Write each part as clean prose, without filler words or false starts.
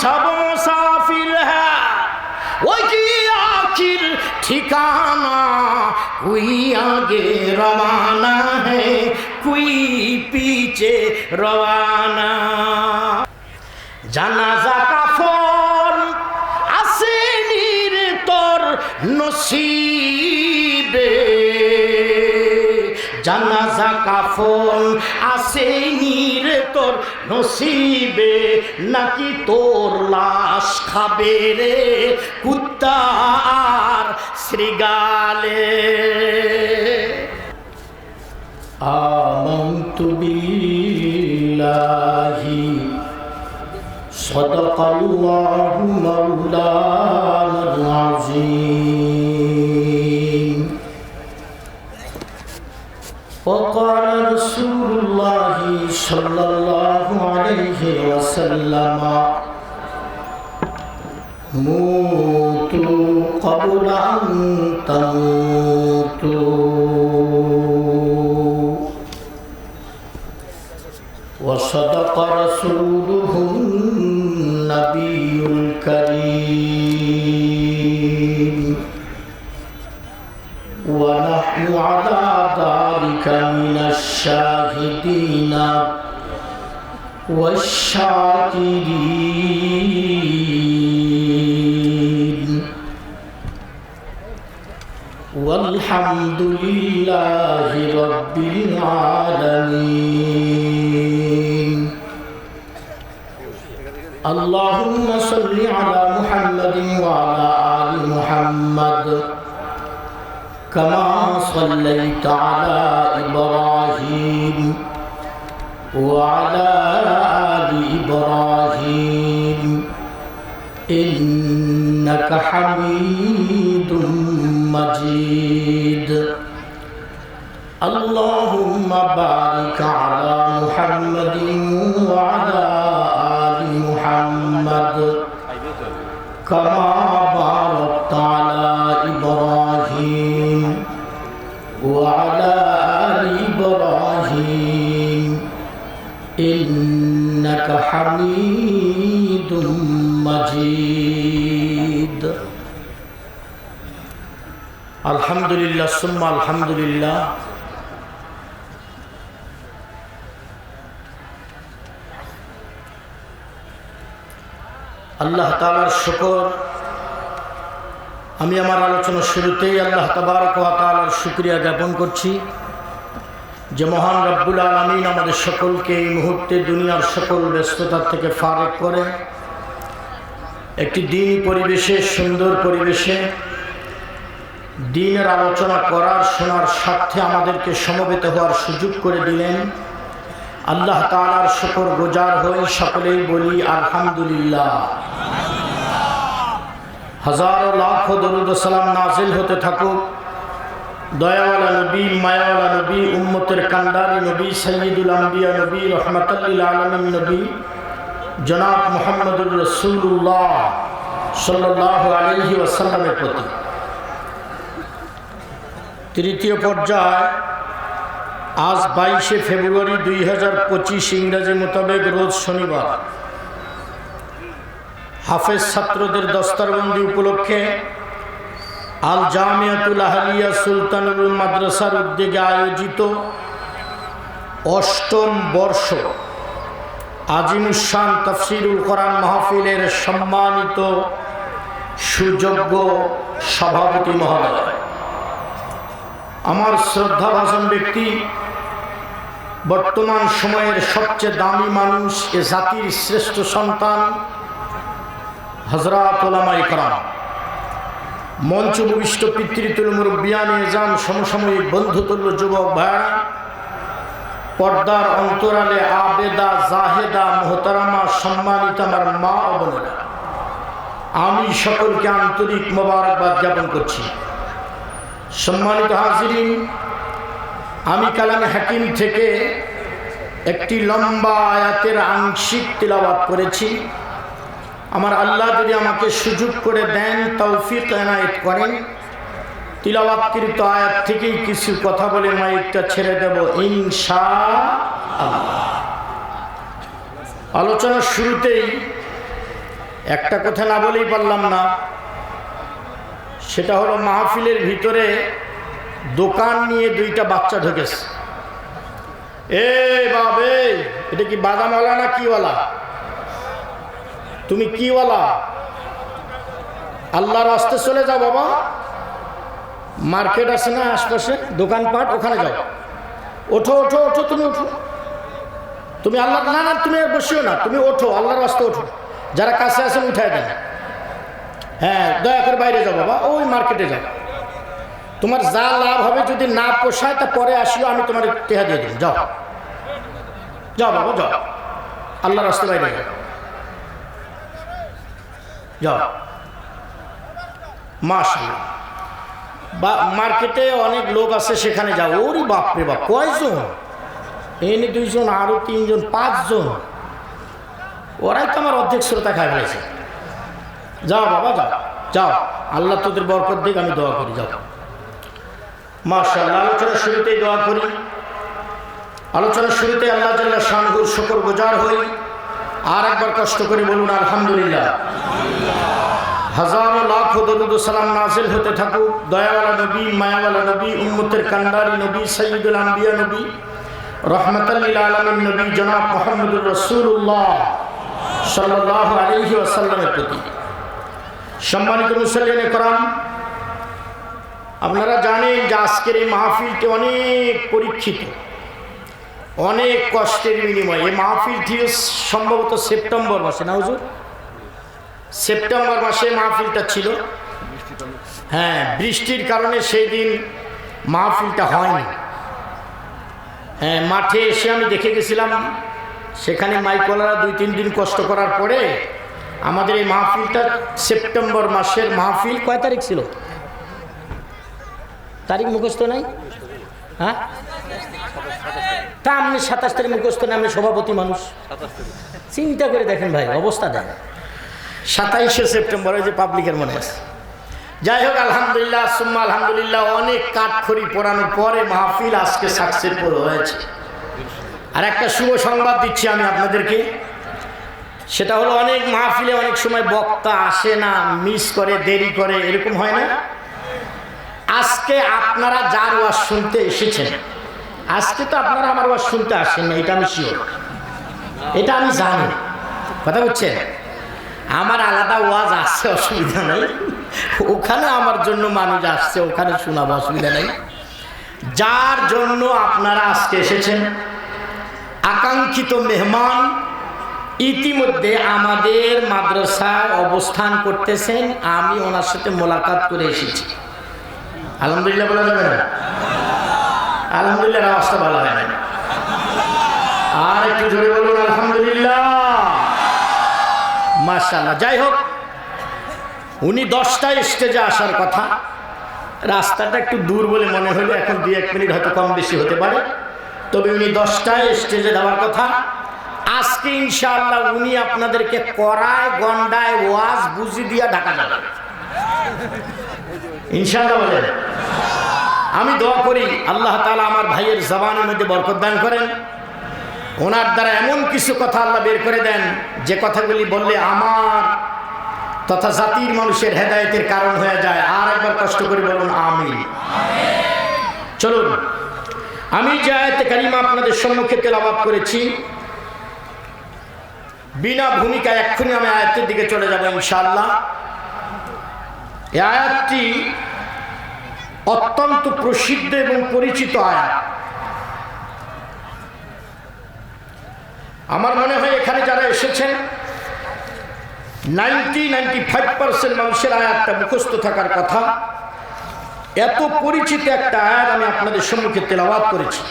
सब मुसाफिर है वही आखिर ठिकाना कोई आगे रवाना है कोई पीछे रवाना জানাজা কাফন আসেনির তোর নসিবে জানাজা কাফন আসেনির তোর নসিবে নাকি তোর লাশ খাবে রে কুত্তা আর শ্রীগালে আমানতু বিল্লাহি সদাকাল্লাহু মাওলানাল আযীম وقال رسول الله صلى الله عليه وسلم موتوا قبل أن تموتوا وصدق رسوله النبي الكريم ونحن على ذلك من الشاهدين والشاكرين والحمد لله رب العالمين اللهم صل على محمد وعلى آل محمد كما صليت على إبراهيم وعلى آل إبراهيم إنك حميد مجيد اللهم بارك على محمد وعلى آل محمد كما باركت على إبراهيم وعلى آل إبراهيم إنك حميد مجيد الحمد لله ثم الحمد لله আল্লাহ তাআলার শুকর আমি আমার আলোচনার শুরুতেই আল্লাহ তাবারক ওয়া তাআলার শুকরিয়া জ্ঞাপন করছি যে মহান রব্বুল আলামিন আমাদের সকলকে এই মুহূর্তে দুনিয়ার সকল ব্যস্ততা থেকে ফারেক করে একটি দ্বীনি পরিবেশে সুন্দর পরিবেশে দ্বীনের আলোচনা করার শোনার স্বার্থে আমাদেরকে সমবেত হওয়ার সুযোগ করে দিলেন আল্লাহ তাআলার শুকর গুজার হই সকলেই বলি আলহামদুলিল্লাহ হাজারো লাখ দরুদ ও সালাম নাজিল হতে থাকুক দয়াওয়ালা নবী মায়াওয়ালা নবী উম্মতের কান্ডারি নবী সাইয়্যিদুল আম্বিয়া নবী রাহমাতুল লিল আলামিন নবী জনাব মুহাম্মদুর রাসূলুল্লাহ সাল্লাল্লাহু আলাইহি ওয়াসাল্লামের প্রতি। তৃতীয় পর্যায় আজ 22শে ফেব্রুয়ারি 2025 ইংরেজি মোতাবেক রোজ শনিবার হাফেজ ছাত্রদের দস্তারবন্দি উপলক্ষে আল জামিয়াতুল আহলিয়া সুলতানুল মাদ্রাসার উদ্যোগে আয়োজিত অষ্টম বর্ষ আজিমুস শান তাফসিরুল কোরআন মাহফিলের সম্মানিত সুযোগ্য সভাপতি মহোদয়, আমার শ্রদ্ধাভাজন ব্যক্তি, বর্তমান সময়ের সবচেয়ে দামি মানুষ, এ জাতির শ্রেষ্ঠ সন্তান হযরত উলামায়ে কেরাম, মঞ্চ ভূমিষ্ঠ পিতৃতুল মুরব্বিয়ানে এজাম, সমসাময়িক বন্ধুতুল্য যুবক ভাইরা, পর্দার অন্তরালে আবেদা জাহেদা মোহতারামা সম্মানিত আমার মা ও বোনেরা, আমি সকলকে আন্তরিক মোবারকবাদ জ্ঞাপন করছি। সম্মানিত হাজিরিন, আমি কালামে হাকিম থেকে একটি লম্বা আয়াতের আংশিক তিলাওয়াত করেছি। আমার আল্লাহ যদি আমাকে সুযোগ করে দেন, তৌফিক এনায়েত করেন, তিলাওয়াতকৃত আয়াত থেকেই কিছু কথা বলে মাইকটা ছেড়ে দেব ইনশাআল্লাহ। আলোচনার শুরুতেই একটা কথা না বলেই পারলাম না, সেটা হলো মাহফিলের ভিতরে দোকান নিয়ে দুইটা বাচ্চা ঢুকেছে। এ বাবে, এটা কি বাদামওয়ালা না কিওয়ালা? তুমি কিওয়ালা? আল্লাহর রাস্তায় চলে যাও বাবা, মার্কেট আছে না আশপাশে, দোকানপাট, ওখানে যাও। ওঠো ওঠো ওঠো, তুমি ওঠো, তুমি আল্লাহ, না না তুমি আর বসিও না, তুমি ওঠো, আল্লাহর রাস্তায় ওঠো, যারা কাছে আছেন উঠায় দেন। হ্যাঁ, দয়া করে বাইরে যাও বাবা, ওই মার্কেটে যাও। তোমার যা লাভ হবে, যদি না পোষায় তা পরে আসিও, আমি তোমার টেহা দিয়ে দিন। যাও যাও বাবা, যাও, আল্লাহর রাস্তায় বাইরে যাও, যাও। মাশাআল্লাহ, মার্কেটে অনেক লোক আছে, সেখানে যাও। ওরে বাপরে বাপ, কয়জন? এনে 2 জন, আরো 3 জন, 5 জন। ওরাই তো আমার অর্ধেক শ্রোতা খাই ফেলেছে। যাও বাবা, যাও যাও, আল্লাহ তোদের বরকত দিক, আমি দোয়া করি। যাও। মাশাআল্লাহ, আলোচনার শুরুতেই দোয়া করি। আলোচনার শুরুতে আল্লাহ জাল্লা শানহুর শুকর গুজার হই। আর একবার কষ্ট করে বলুন আলহামদুলিল্লাহ। হাজারো লাখো দরুদ ও সালাম নাজিল হতে থাকুক দয়াওয়ালা নবী, মায়াওয়ালা নবী, উম্মতের কান্ডারি নবী, সাইয়্যিদুল আম্বিয়া নবী, রাহমাতাল লিল আলামিন নবী জনাব মুহাম্মদুর রাসূলুল্লাহ সাল্লাল্লাহু আলাইহি ওয়াসাল্লামের প্রতি। সম্মানিত মুসল্লিয়ানে কেরাম, আপনারা জানেন যে আজকের এই মাহফিলটি অনেক পরীক্ষিত, অনেক কষ্টের বিনিময়ে। এই মাহফিলটি সম্ভবত সেপ্টেম্বর মাসে, না হুজুর? সেপ্টেম্বর মাসে মাহফিলটা ছিল। হ্যাঁ, বৃষ্টির কারণে সেই দিন মাহফিলটা হয়নি। হ্যাঁ, মাঠে এসে আমি দেখে গেছিলাম, সেখানে মাইকওয়ালারা 2-3 দিন কষ্ট করার পরে আমাদের এই মাহফিলটা সেপ্টেম্বর মাসের মাহফিল। কয় তারিখ ছিল? তারিখ মুখস্থ নাই? হ্যাঁ, তা আপনি 27 তারিখ মুখস্থ নেই? আমি সভাপতি মানুষ, চিন্তা করে দেখেন ভাই, অবস্থা দেন। 27শে সেপ্টেম্বর, ওই যে পাবলিকের মনে আছে। যাই হোক, আলহামদুলিল্লাহ সুম্মা আলহামদুলিল্লাহ, অনেক কাঠখড়ি পোড়ানোর পরে মাহফিল আজকে সাকসেসফুল হয়েছে। আর একটা শুভ সংবাদ দিচ্ছি আমি আপনাদেরকে, সেটা হলো অনেক মাহফিলে অনেক সময় বক্তা আসে না, মিস করে, দেরি করে, এরকম হয় না? আজকে আপনারা যার ওয়াজ শুনতে এসেছেন, আজকে তো আপনারা আমার ওয়াজ শুনতে আসেন না, এটা আমি শিওর, এটা আমি জানি। কথা বুঝছেন? আমার আলাদা ওয়াজ আসছে, অসুবিধা নেই, ওখানে আমার জন্য মানুষ আসছে, ওখানে শোনাবো, অসুবিধা নেই। যার জন্য আপনারা আজকে এসেছেন, আকাঙ্ক্ষিত মেহমান, ইতিমধ্যে আমাদের মাদ্রাসায় অবস্থান করতেছেন। আমি ওনার সাথে মোলাকাত করে এসেছি। আলহামদুলিল্লাহ বলা যাবে না? আলহামদুলিল্লাহ আওয়াজটা ভালো হয় না, আর একটু জোরে বলুন আলহামদুলিল্লাহ। মাশাআল্লাহ। যাই হোক, উনি 10টায় স্টেজে আসার কথা, রাস্তাটা একটু দূর বলে মনে হলো, এখন 2-1 মিনিট হয়তো কম বেশি হতে পারে, তবে উনি 10টায় স্টেজে যাওয়ার কথা। আজকে ইনশাআল্লাহ উনি আপনাদেরকে কড়ায় গন্ডায় ওয়াজ বুঝি দিয়া ঢাকা যাবে ইনশাআল্লাহ বলেন। আমি দোয়া করি আল্লাহ তাআলা আমার ভাইয়ের জবানের মধ্যে বরকত দান করেন, ওনার দ্বারা এমন কিছু কথা আল্লাহ বের করে দেন, যে কথাগুলি বললে আমার তথা জাতির মানুষের হেদায়েতের কারণ হয়ে যায়। আর একবার কষ্ট করে বলুন আমিন। চলুন, আমি যে আয়াতে কারিমা আপনাদের সম্মুখে তেলাওয়াত করেছি, বিনা ভূমিকায় এক্ষুনি আমি আয়াতের দিকে চলে যাব ইনশাআল্লাহ। এই আয়াতটি অত্যন্ত প্রসিদ্ধ এবং পরিচিত আয়াত। আমার মনে হয় এখানে যারা এসেছেন 90-95% মানুষের আয়াতটা মুখস্থ থাকার কথা। এত পরিচিত একটা আয়াত আমি আপনাদের সম্মুখে তেলাওয়াত করেছি।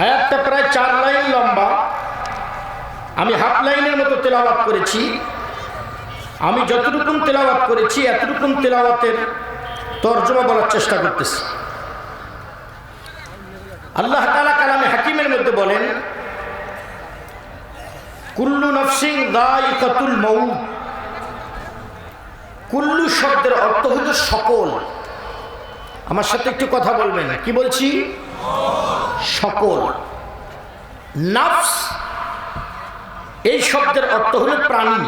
আয়াতটা প্রায় 4 লাইন লম্বা, আমি হাফ লাইনের মতো তেলাওয়াত করেছি। আমি যতটুকু তেলাওয়াত করেছি এতটুকু তেলাওয়াতের তরজমা বলার চেষ্টা করতেছি। আল্লাহ তাআলা কালামে হাকিমের মধ্যে বলেন, কুল্লু নাফসিন যায়িকাতুল মাউত। কুল্লু শব্দের অর্থ হলো সকল। আমার সাথে একটু কথা বলবেন, কি বলছি? সকল। নফস এই শব্দের অর্থ হলো প্রাণী।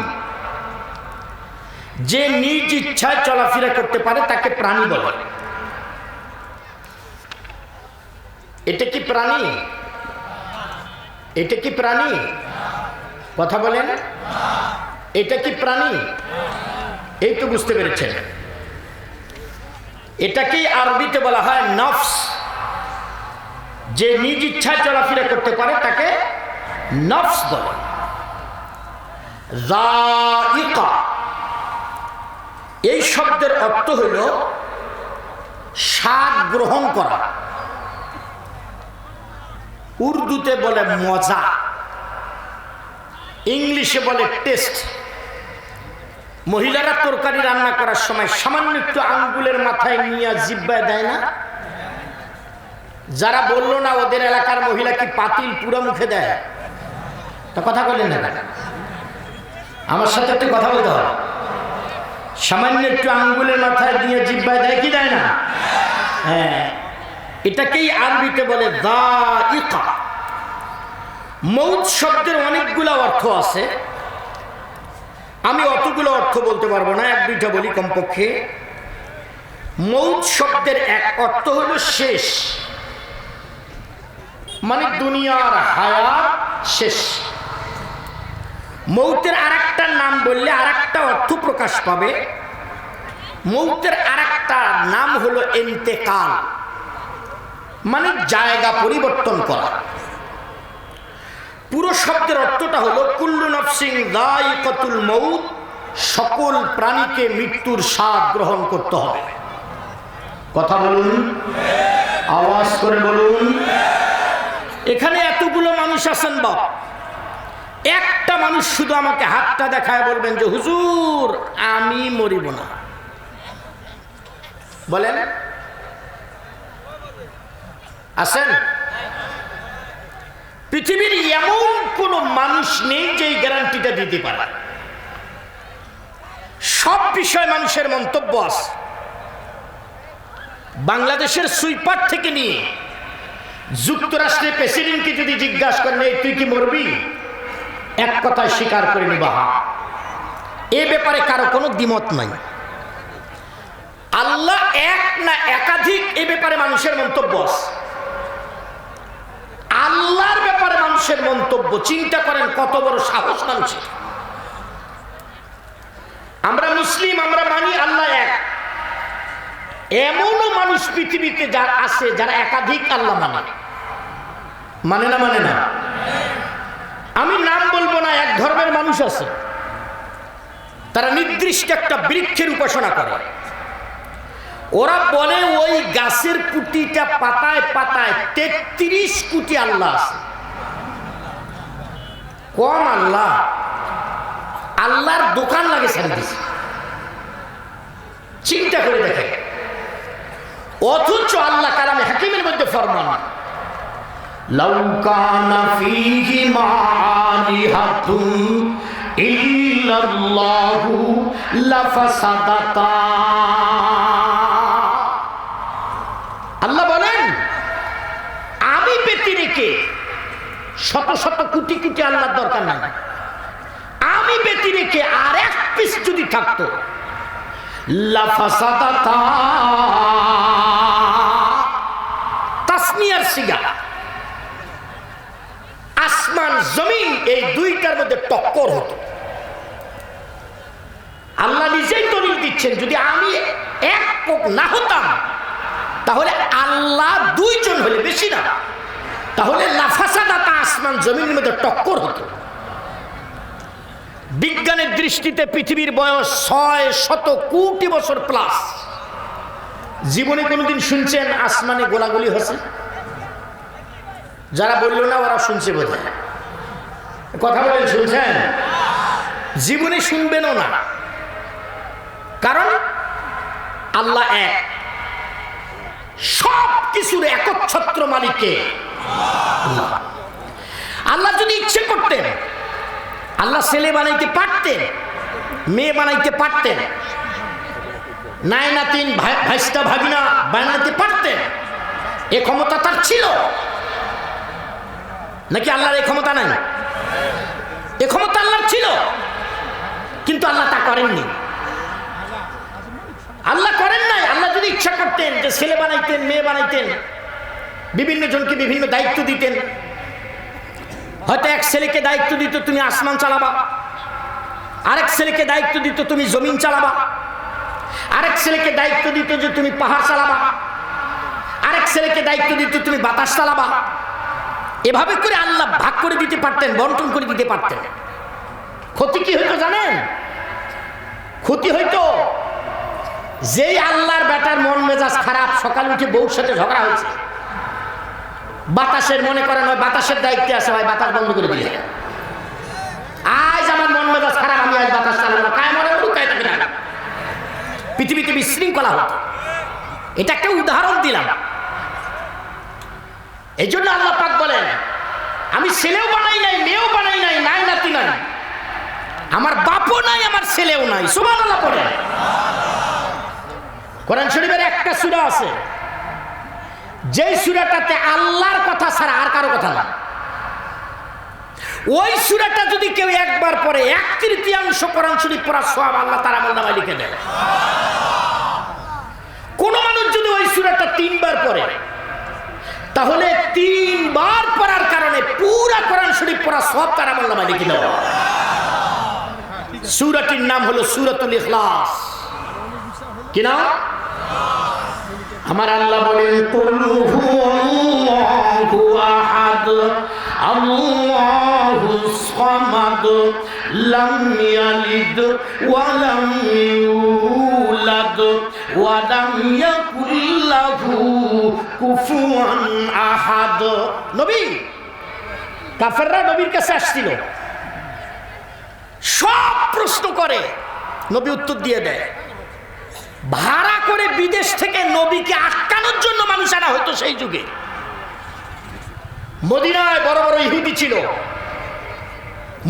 যে নিজ ইচ্ছায় চলাফেরা করতে পারে তাকে প্রাণী বলে। এটা কি প্রাণী? এটা কি প্রাণী? কথা বলেন, এটা কি প্রাণী? এই তো বুঝতে পেরেছেন। এটাকেই আরবিতে বলা হয় নফস। যে নিজ ইচ্ছায় চলাফেরা করতে পারে তাকে নফস বলে। যায়িকা এই শব্দের অর্থ হইল স্বাদ গ্রহণ করা। উর্দুতে বলে মজা, ইংলিশে বলে টেস্ট। মহিলারা তরকারি রান্না করার সময় সামান্য একটু আঙ্গুলের মাথায় নিয়ে জিব্বায় দেয় না? যারা বললো না ওদের এলাকার মহিলা কি পাতিল পুরো মুখে দেয়? তা কথা বললেন না, আমার সাথে একটু কথা বলতে হবে। সামান্য একটু আঙ্গুলের মাথায় দিয়ে জিব্বায় দেয় কি দেয় না? হ্যাঁ, এটাকেই আরবিতে বলে যায়িকা। মৌত শব্দের অনেকগুলো অর্থ আছে, আমি অতগুলো অর্থ বলতে পারবো না, এক দুইটা বলি কমপক্ষে। মৌত শব্দের এক অর্থ হলো শেষ, মানে দুনিয়ার হায়াত শেষ। মৌতের আরেকটা নাম বললে আরেকটা অর্থ প্রকাশ পাবে। মৌতের আরেকটা নাম হলো ইন্তেকাল, মানে জায়গা পরিবর্তন করা। পুরো শব্দের অর্থটা হলো কুল্লু নাফসিন যায়িকাতুল মউত, সকল প্রাণীকে মৃত্যুর স্বাদ গ্রহণ করতে হবে। কথা বলুন, আওয়াজ করে বলুন। এখানে এতগুলো মানুষ আছেন বাপ, একটা মানুষ শুধু আমাকে হাতটা দেখায় বলবেন যে হুজুর আমি মরিব না, বলেন আছেন? পৃথিবীর এমন কোন মানুষ নেই যে এই গ্যারান্টিটা দিতে পারে। সব বিষয়ে মানুষের মন্তব্য আছে। বাংলাদেশের সুইপার থেকে নিয়ে যুক্তরাষ্ট্রের প্রেসিডেন্টকে যদি জিজ্ঞাসা করেন এই তুই কি মরবি, এক কথায় স্বীকার করে নিবা এ ব্যাপারে কারো কোনো দ্বিমত নাই। আল্লাহ এক না একাধিক এ ব্যাপারে মানুষের মন্তব্য আছে। আল্লাহর ব্যাপারে মানুষের মন্তব্য চিন্তা করেন কত বড় সাহস মানুষের। আমরা মুসলিম, আমরা মানি আল্লাহ এক। এমনও মানুষ পৃথিবীতে যারা আছে যারা একাধিক আল্লাহ মানে না মানে না। আমি নাম বলবো না, এক ধর্মের মানুষ আছে তারা নির্দিষ্ট একটা বৃক্ষের উপাসনা করে। ওরা বলে ওই গাছের কুটিটা পাতায় পাতায় 33 কোটি আল্লাহ আছে। কম আল্লাহ, আল্লাহর দোকান লাগে ছেড়ে দিছে। চিন্তা করে দেখে, অথচ আল্লাহ কালামে হাকিমের মধ্যে ফরমান লাউ কানা ফীহিমা আলিহাতুন ইল্লাল্লাহু লাফাসাদাতা। আল্লাহ বলেন আমি ব্যতি রেখে শত শত কোটি কোটি আল্লাহর দরকার নাই। আমি ব্যতি রেখে আর এক পিস যদি থাকতো লাফাসাদাতা, তাসমিয়ার সিগা, আসমান জমিন এই দুইটার মধ্যে টক্কর হতো। আল্লাহ নিজেই দলিল দিচ্ছেন যদি আমি এক পোক না হতাম তাহলে আল্লাহ দুইজন হলে, বেশি না, তাহলে লাফাসাদাতা আসমান জমিনের মধ্যে টক্কর হতো। বিজ্ঞানের দৃষ্টিতে পৃথিবীর বয়স 600 কোটি বছর প্লাস। জীবনে কোনোদিন শুনছেন আসমানে গোলাগুলি হচ্ছে? যারা বলল না ওরা শুনছে বোধহয়। কথা বলেন, শুনছেন? জীবনে শুনবেনও না, কারণ আল্লাহ এক। সব কিছুর একচ্ছত্র মালিককে আল্লাহ যদি ইচ্ছে করতেন আল্লাহ ছেলে বানাইতে পারতেন, মেয়ে বানাইতে পারতেন, নাই নাতিন ভাইস্তা ভাগিনা বানাইতে পারতেন। এ ক্ষমতা তার ছিল, নাকি আল্লাহর এই ক্ষমতা নাই? এই ক্ষমতা আল্লাহর ছিল, কিন্তু আল্লাহ তা করেননি। আল্লাহ করেন নাই। আল্লাহ যদি ইচ্ছা করতেন যে ছেলে বানাইতেন, মেয়ে বানাইতেন, বিভিন্ন জনকে বিভিন্ন দায়িত্ব দিতেন। হয়তো এক ছেলেকে দায়িত্ব দিত তুমি আসমান চালাবা, আরেক ছেলেকে দায়িত্ব দিত তুমি জমিন চালাবা, আরেক ছেলেকে দায়িত্ব দিত যে তুমি পাহাড় চালাবা, আরেক ছেলেকে দায়িত্ব দিত তুমি বাতাস চালাবা। এভাবে করে আল্লাহ ভাগ করে দিতে পারতেন, বন্টন করে দিতে পারতেন। ক্ষতি কি হইতো জানেন? ক্ষতি হইতো যেই আল্লাহর বেটার মন মেজাজ খারাপ, সকাল উঠে বউর সাথে ঝগড়া হয়েছে, বাতাসের মনে করেন ওই বাতাসের দায়িত্বে আছে, ভাই বাতাস বন্ধ করে দিলে, আজ আমার মন মেজাজ খারাপ, আমি আজ বাতাস চালাবো না, কায় মনে উড়ুকায় থাকে না। পৃথিবীতে বিশৃঙ্খলা হতো। এটা একটা উদাহরণ দিলাম। এই জন্য আল্লাহ পাক বলেন আমি ছেলেও বানাই নাই, মেয়েও বানাই নাই, নাই নাতি নাই, আমার বাপও নাই, আমার ছেলেও নাই। সুবহানাল্লাহ পড়েন। কোরআন শরীফের একটা সূরা আছে যেই সূরাটাতে আল্লাহর কথা ছাড়া আর কারো কথা না। ওই সূরাটা যদি কেউ একবার পড়ে 1/3 কোরআন শরীফ পড়ার সওয়াব আল্লাহ তাআলা আমলনামায় লিখে দেয়। কোন মানুষ যদি ওই সূরাটা 3 বার পড়ে, তাহলে 3 বার পড়ার কারণে পুরা কোরআন শরীফ পড়ার সওয়াব তার আমলনামায় লিখে দেওয়া। সূরাটির নাম হলো সূরাতুল ইখলাস। কি নাম? আমার আল্লাহ বলেন কুল হুয়াল্লাহু আহাদ আল্লাহুস সামাদ লাম ইয়ালিদ ওয়া লাম ইউলাদ ওয়া লাম ইয়াকুল লাহু কুফুয়ান আহাদ। নবী, কাফেররা নবীর কাছে আসছিল, সব প্রশ্ন করে, নবী উত্তর দিয়ে দেয়। ভাড়া করে বিদেশ থেকে নবীকে আটকানোর জন্য মানুষ আনা হতো সেই যুগে। মদিনায় বড় বড় ইহুদি ছিল,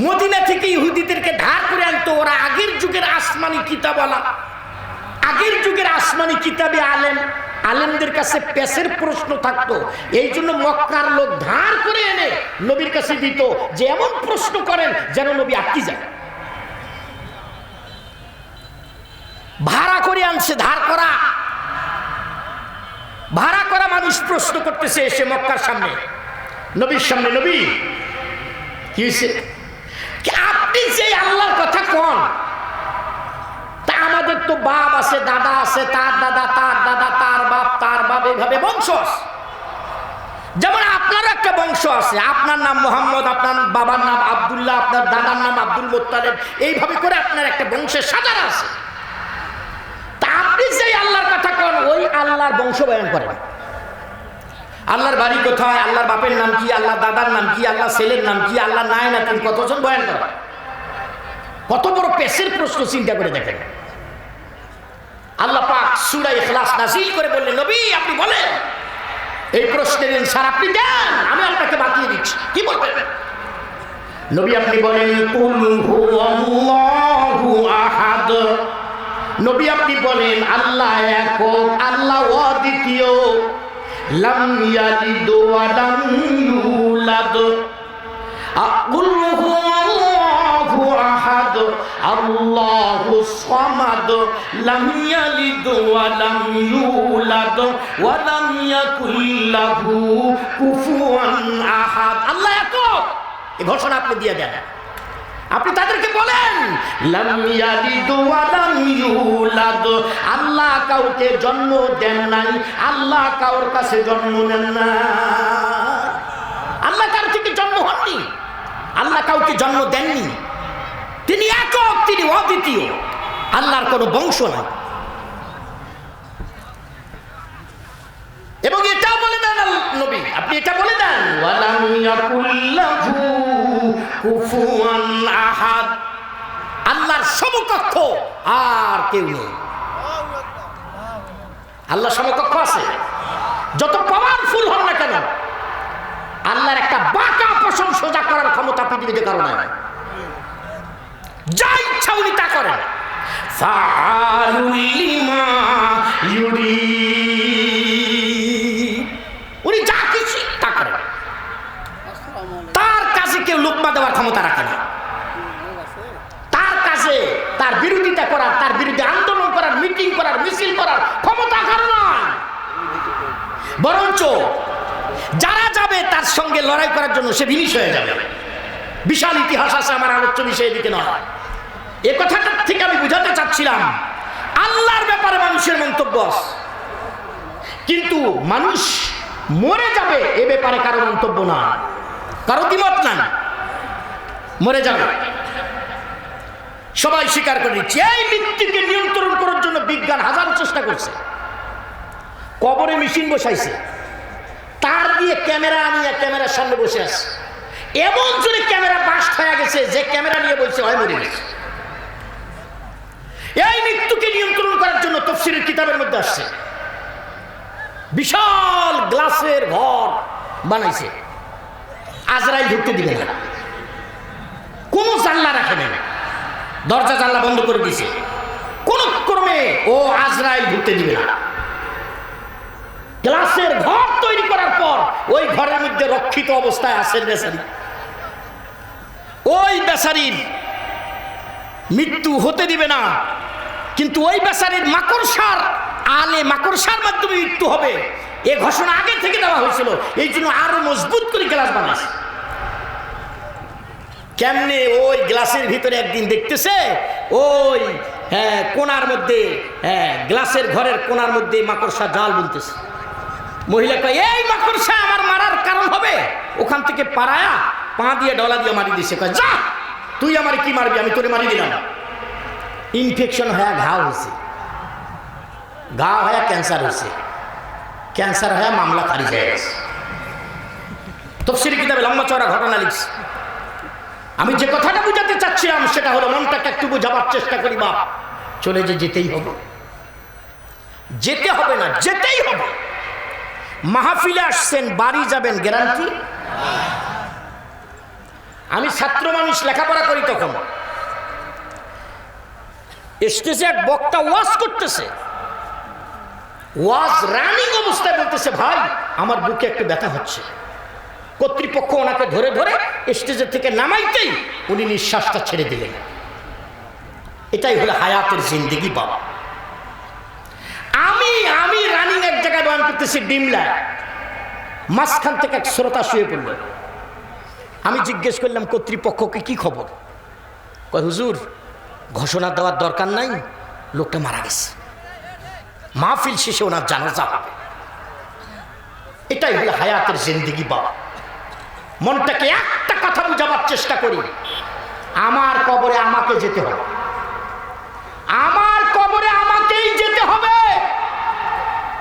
মদিনা থেকে ইহুদিদেরকে ধার করে আনতো। ওরা আগের যুগের আসমানি কিতাবওয়ালা, আগের যুগের আসমানি কিতাবে আলেমদের কাছে পেশের প্রশ্ন থাকতো। এই জন্য মক্কার লোক ধার করে এনে নবীর কাছে দিত, যে এমন প্রশ্ন করেন যেন নবী আটকে যায়। ভাড়া করে আনছে, ধার করা, ভাড়া করা মানুষ প্রশ্ন করতেছে এসে মক্কার সামনে, নবীর সামনে, নবী কি হয়েছে? আপনি যে আল্লাহর কথা কোন, তা আমাদের তো বাপ আছে, দাদা আছে, তার দাদা, তার দাদা, তার বাপ, এইভাবে বংশ। যেমন আপনার একটা বংশ আছে, আপনার নাম মোহাম্মদ, আপনার বাবার নাম আব্দুল্লাহ, আপনার দাদার নাম আব্দুল মুত্তালিব, এইভাবে করে আপনার একটা বংশের সাজার আছে। আপনি যে আল্লাহর কথা কোন, ওই আল্লাহর বংশ বয়ান করেন। আল্লাহর বাড়ি কোথায়, আল্লাহর বাপের নাম কি, আল্লাহর দাদার নাম কি, আল্লাহর ছেলের নাম কি, আল্লাহর নাই নাতিন কতজন বয়ান করেন। কত বড় পেশের প্রশ্ন চিন্তা করে দেখেন। আল্লাহ পাক সূরা ইখলাস নাযিল করে বললেন, নবী আপনি বলেন, এই প্রশ্নের আনসার আপনি দেন, আমি আপনাকে বাতিয়ে দিচ্ছি। কি বলবেন? নবী আপনি বলেন কুল হুয়াল্লাহু আহাদ। নবী আপনি বলেন আল্লাহ একক, আল্লাহ অদ্বিতীয়, লাম ইয়ালিদ ওয়া লাম ইউলাদ। কুল হুয়াল্লাহু আহাদ আল্লাহুস সামাদ লাম ইয়ালিদ ওয়া লাম ইউলাদ ওয়া লাম ইয়াকুল লাহু কুফুয়ান আহাদ। আল্লাহ একক, এই ঘোষণা আপনি দিয়ে দেন। আপনি তাদেরকে বলেন লাম ইয়ালিদ ওয়া লাম ইউলাদ, আল্লাহ কাউকে জন্ম দেন নাই, আল্লাহ কারোর কাছে জন্ম নেন না, আল্লাহ কারো থেকে জন্ম হননি, আল্লাহ কাউকে জন্ম দেননি। তিনি একক, তিনি অদ্বিতীয়, আল্লাহর কোনো বংশ নাই। এবং এটা বলে দেন নবী, আপনি এটা বলে দেন ওয়া লাম ইয়াকুল লাহু কুফুয়ান আহাদ, আল্লাহর সমকক্ষ আর কেউ নেই। আল্লাহর সমকক্ষ আছে, যত পাওয়ারফুল হন না কেন, আল্লাহর একটা বাঁকা পোষণ সোজা করার ক্ষমতা পৃথিবীতে কারো নাই। যা ইচ্ছা উনি তা করেন। ফাআলুল লিমা ইউরিদ, উনি যা কিছু তা করেন। দেওয়ার ক্ষমতা রাখে না। তার কাছে তার বিরোধিতা করার, তার বিরুদ্ধে আন্দোলন করার, মিটিং করার, মিছিল করার ক্ষমতা কারো নয়। বরঞ্চ যারা যাবে তার সঙ্গে লড়াই করার জন্য সে বিনিশ হয়ে যাবে। বিশাল ইতিহাস আছে, আমার আলোচ্য বিষয় এদিকে নয়। এ কথাটা থেকে আমি বুঝাতে চাচ্ছিলাম, আল্লাহর ব্যাপারে মানুষের মন্তব্য আছে, কিন্তু মানুষ মরে যাবে এ ব্যাপারে কারো মন্তব্য না, কারো দ্বিমত না। মরে যাবে সবাই স্বীকার করে নিচ্ছে। এই মৃত্যুকে নিয়ন্ত্রণ করার জন্য বিজ্ঞান হাজার চেষ্টা করছে। কবরে মেশিন বসাইছে, তার দিয়ে ক্যামেরা আনিয়ে ক্যামেরার সামনে বসে আছে, এমন জোরে ক্যামেরা বাস্ট হয়ে গেছে যে ক্যামেরা নিয়ে বলছে হয় মরে গেছে। এই মৃত্যুকে নিয়ন্ত্রণ করার জন্য তাফসীরের কিতাবের মধ্যে আসছে বিশাল গ্লাসের ঘর বানাইছে, আজরাইল ঢুকতে দিবে না, কোন জানলা রাখে না, দরজা জানলা বন্ধ করে দিয়েছে, কোন ক্রমে ও আজরাইল ঢুকতে দিবে না। গ্লাসের ঘর তৈরি করার পর ওই ঘরের মধ্যে রক্ষিত অবস্থায় আছে বেচারি। ওই বেচারির মৃত্যু হতে দিবে না, কিন্তু ওই বেচারির মাকড়সার আলে মাকড়সার মাধ্যমে মৃত্যু হবে এ ঘোষণা আগে থেকে দেওয়া হয়েছিল। এই জন্য আরো মজবুত করে গ্লাস বানাচ্ছে। কেমনে ওই গ্লাসের ভিতরে একদিন দেখতেছে ওই কোনার মধ্যে, গ্লাসের ঘরের কোনার মধ্যে মাকড়সা জাল বুনতেছে। মহিলা কয় এই মাকড়সা আমার মারার কারণ হবে, ওখান থেকে পাড়ায়া পা দিয়ে ডলা দিয়ে মারি দিছে। কয় যা তুই আমার কি মারবি, আমি তোরে মারি দিলাম। ইনফেকশন হয়ে ঘা হয়েছে, ঘা হয়ে ক্যান্সার হয়েছে, ক্যান্সার হয়ে মামলা খারিজ হয়ে গেছে। তাফসীরের কিতাবে লম্বা চওড়া ঘটনা লিখছে। আমি যে কথাটা বুঝাতে চাচ্ছিলাম সেটা হলো, মনটাকে একটু বোঝাবার চেষ্টা করি, বাপ চলে যেতেই হবে, যেতে হবে না, যেতেই হবে। মাহফিলে আসছেন, বাড়ি যাবেন গ্যারান্টি? আমি ছাত্র মানুষ, লেখাপড়া করি, তখন স্টেজে এক বক্তা ওয়াজ করতেছে, ওয়াজ রানিং অবস্থায় বলতেছে ভাই আমার বুকে একটু ব্যথা হচ্ছে। কর্তৃপক্ষ ওনাকে ধরে ধরে স্টেজের থেকে নামাইতেই উনি নিঃশ্বাসটা ছেড়ে দিলেন। এটাই হলো হায়াতের জিন্দেগি বাবা। আমি আমি রানিং এক জায়গায় বয়ান করতেছি ডিমলা, মাঝখান থেকে এক শ্রোতা শুয়ে পড়ল। আমি জিজ্ঞেস করলাম কর্তৃপক্ষকে কি খবর? কয় হুজুর ঘোষণা দেওয়ার দরকার নাই, লোকটা মারা গেছে, মাহফিল শেষে ওনার জানাজা হবে। এটাই হলো হায়াতের জিন্দেগি বাবা। মনটাকে একটা কথা বুঝাবার চেষ্টা করি, আমার কবরে আমাকে যেতে হবে, আমার কবরে আমাকেই যেতে হবে।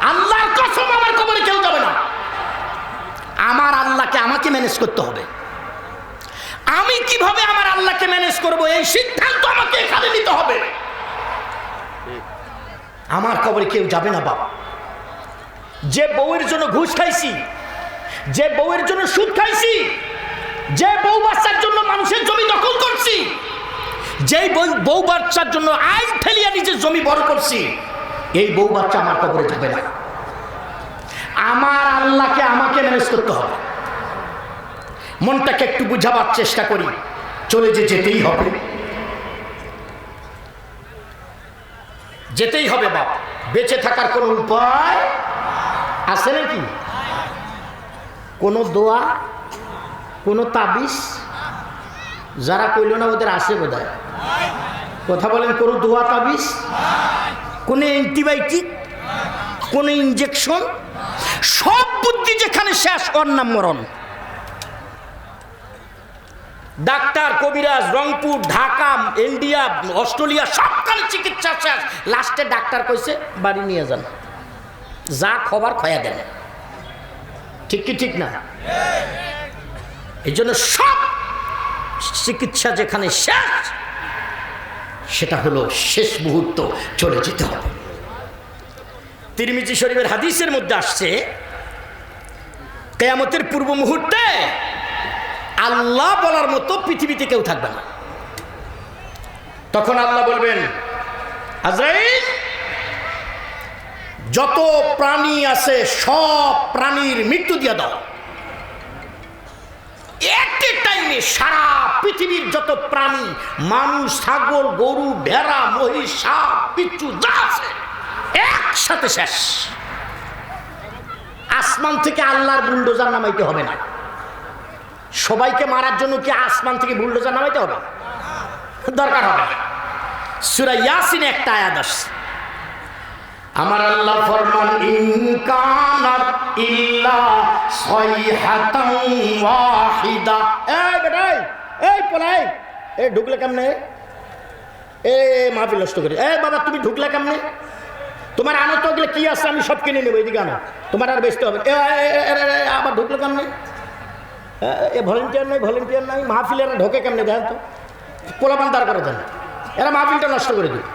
আল্লাহর কসম আমার কবরে কেউ যাবে না। আমার আল্লাহকে আমাকে ম্যানেজ করতে হবে। আমি কিভাবে আমার আল্লাহকে ম্যানেজ করব এই সিদ্ধান্ত আমাকে এখানে নিতে হবে। আমার কবরে কেউ যাবে না বাবা। যে বউয়ের জন্য ঘুষ খাইছি, যে বউয়ের জন্য সুদ খাইছি, যে বউ বাচ্চার জন্য মানুষের জমি দখল করছি, যেই বউ বাচ্চার জন্য আইন ঠেলিয়া নিজের জমি বড় করছি, এই বউ বাচ্চা আমার কবরে যাবে না। আমার আল্লাহকে আমাকে ম্যানেজ করতে হবে। মনটাকে একটু বুঝাবার চেষ্টা করি, চলে যেতেই হবে, যেতেই হবে বাপ। বেঁচে থাকার কোনো উপায় আছে নাকি? কোনো দোয়া, কোনো তাবিজ? যারা কইল না ওদের আছে বোধহয়। কথা বলেন, কোনো দোয়া তাবিজ, কোনো অ্যান্টিবায়োটিক, কোনো ইনজেকশন? সব বুদ্ধি যেখানে শেষ, ওর নাম মরণ। ডাক্তার, কবিরাজ, রংপুর, ঢাকা, ইন্ডিয়া, অস্ট্রেলিয়া সবখানে চিকিৎসা শেষ। লাস্টে ডাক্তার কইছে বাড়ি নিয়ে যান, যা খবর খয়া দেন। ঠিক কি ঠিক না? এই জন্য সব চিকিৎসা যেখানে শেষ, সেটা হলো শেষ মুহূর্ত, চলে যেতে হবে। তিরমিজি শরীফের হাদিসের মধ্যে আসছে, কিয়ামতের পূর্ব মুহূর্তে আল্লাহ বলার মতো পৃথিবীতে কেউ থাকবে না। তখন আল্লাহ বলবেন, আজরাইল যত প্রাণী আছে সব প্রাণীর মৃত্যু দিয়ে দাও। একই টাইমে সারা পৃথিবীর যত প্রাণী, মানুষ, ছাগল, গরু, ভেড়া, মহিষ, সাপ, বিচ্ছু যা আছে একসাথে শেষ। আসমান থেকে আল্লাহর বুলডোজার নামাইতে হবে না। সবাইকে মারার জন্য কি আসমান থেকে বুলডোজার নামাইতে হবে? দরকার হবে। সূরা ইয়াসিনে একটা আয়াত আসছে, আমার আল্লাহ ফরমান ইন কানাত ইল্লা সাইহাতান ওয়াহিদা। এই বেটা, এই পলাই, এই ঢুকলে কেমনে? এ মাহফিল নষ্ট করে। এই বাবা তুমি ঢুকলে কেমনে? তোমার আনো তো ওগুলো কি আছে আমি সব কিনে নেবো, এদিকে আনো, তোমার আর বেচতে হবে। আবার ঢুকলে কেমনে? এ ভলেন্টিয়ার নাই, ভলেন্টিয়ার নাই, মাহফিলেরা ঢোকে কেমনে দেখেন তো? পোলাপান দাঁড় করে দেন, এরা মাহফিলটা নষ্ট করে দিই।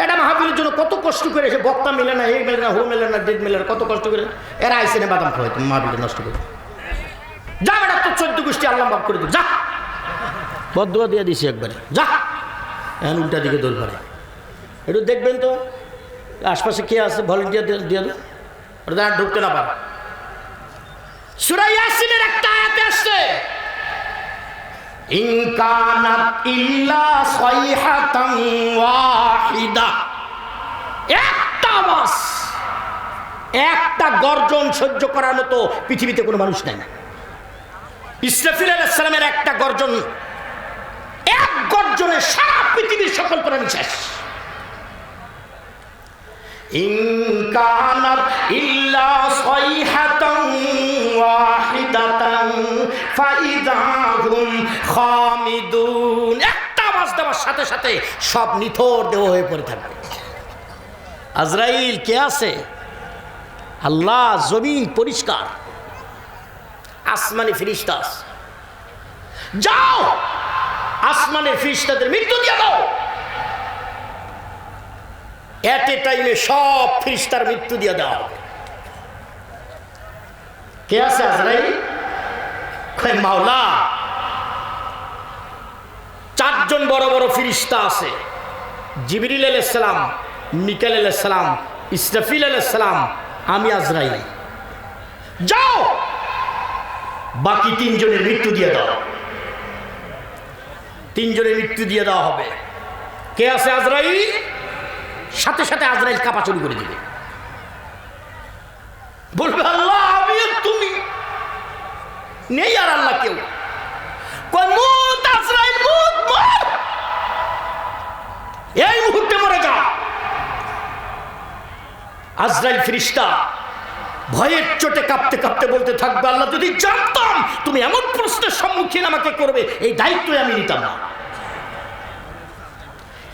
এটা মাহফিলের জন্য কত কষ্ট করে এসে, বক্তা মিলে না, এই মেলে না, হো মেলে না, ডেট মেলে না, কত কষ্ট করে এরা আইসে না বাদাম খাওয়াই, তুমি মাহফিলটা নষ্ট করে যা। বেটা তো 14 গোষ্ঠী আল্লাহ মাফ করে দিই, যা। বদদুয়া দিয়ে দিছি একবারে, যা। এখন উল্টা দিকে দৌড় পারে। একটু দেখবেন তো আশপাশে কে আছে, ভলেন্টিয়ার দিয়ে দেন, ওটা ঢুকতে না পারে। সূরা ইয়াসিনের একটা আয়াতে আসছে ইন কানাত ইল্লা সাইহাতান ওয়াহিদা। একটা আওয়াজ, একটা গর্জন সহ্য করার মতো পৃথিবীতে কোনো মানুষ নাই। ইসরাফিল আলাইহিস সালামের একটা গর্জন, এক গর্জনে সারা পৃথিবীর সকল প্রাণী শেষ। ইন কানাত ইল্লা সাইহাতান ওয়াহিদাতান ফাইযা হুম খামিদুন। একটা আওয়াজ দেওয়ার সাথে সাথে সব নিথর দেহ হয়ে পড়ে থাকবে। আজরাইল কে আছে? আল্লাহ। জমিন পরিষ্কার, আসমানি ফেরেশতা আছে। যাও আসমানের ফেরেশতাদের মৃত্যু দিয়ে দাও। এট এ টাইমে সব ফেরেশতার মৃত্যু দিয়ে দেওয়া হবে। কে আছে? আজরাইল। মাওলা। 4 জন বড় বড় ফেরেশতা আছে, জিবরিল আলাইহিস সালাম, মিকাইল আলাইহিস সালাম, ইসরাফিল আলাইহিস সালাম, আমি আজরাইল। যাও বাকি 3 জনের মৃত্যু দিয়ে দাও। 3 জনের মৃত্যু দিয়ে দেওয়া হবে। কে আছে? আজরাইল। সাথে সাথে আজরাইল কাপা শুরু করে দিবে, বলবে আল্লাহ আমি আর তুমি নেই, আর আল্লাহ কেউ। কয় মুত আজরাইল, মুত, মর, এই মুহূর্তে মরে যা। আজরাইল ফেরেশতা ভয়ের চোটে কাঁপতে কাঁপতে বলতে থাকবে আল্লাহ যদি জানতাম তুমি এমন প্রশ্নের সম্মুখীন আমাকে করবে, এই দায়িত্ব আমি নিতাম না।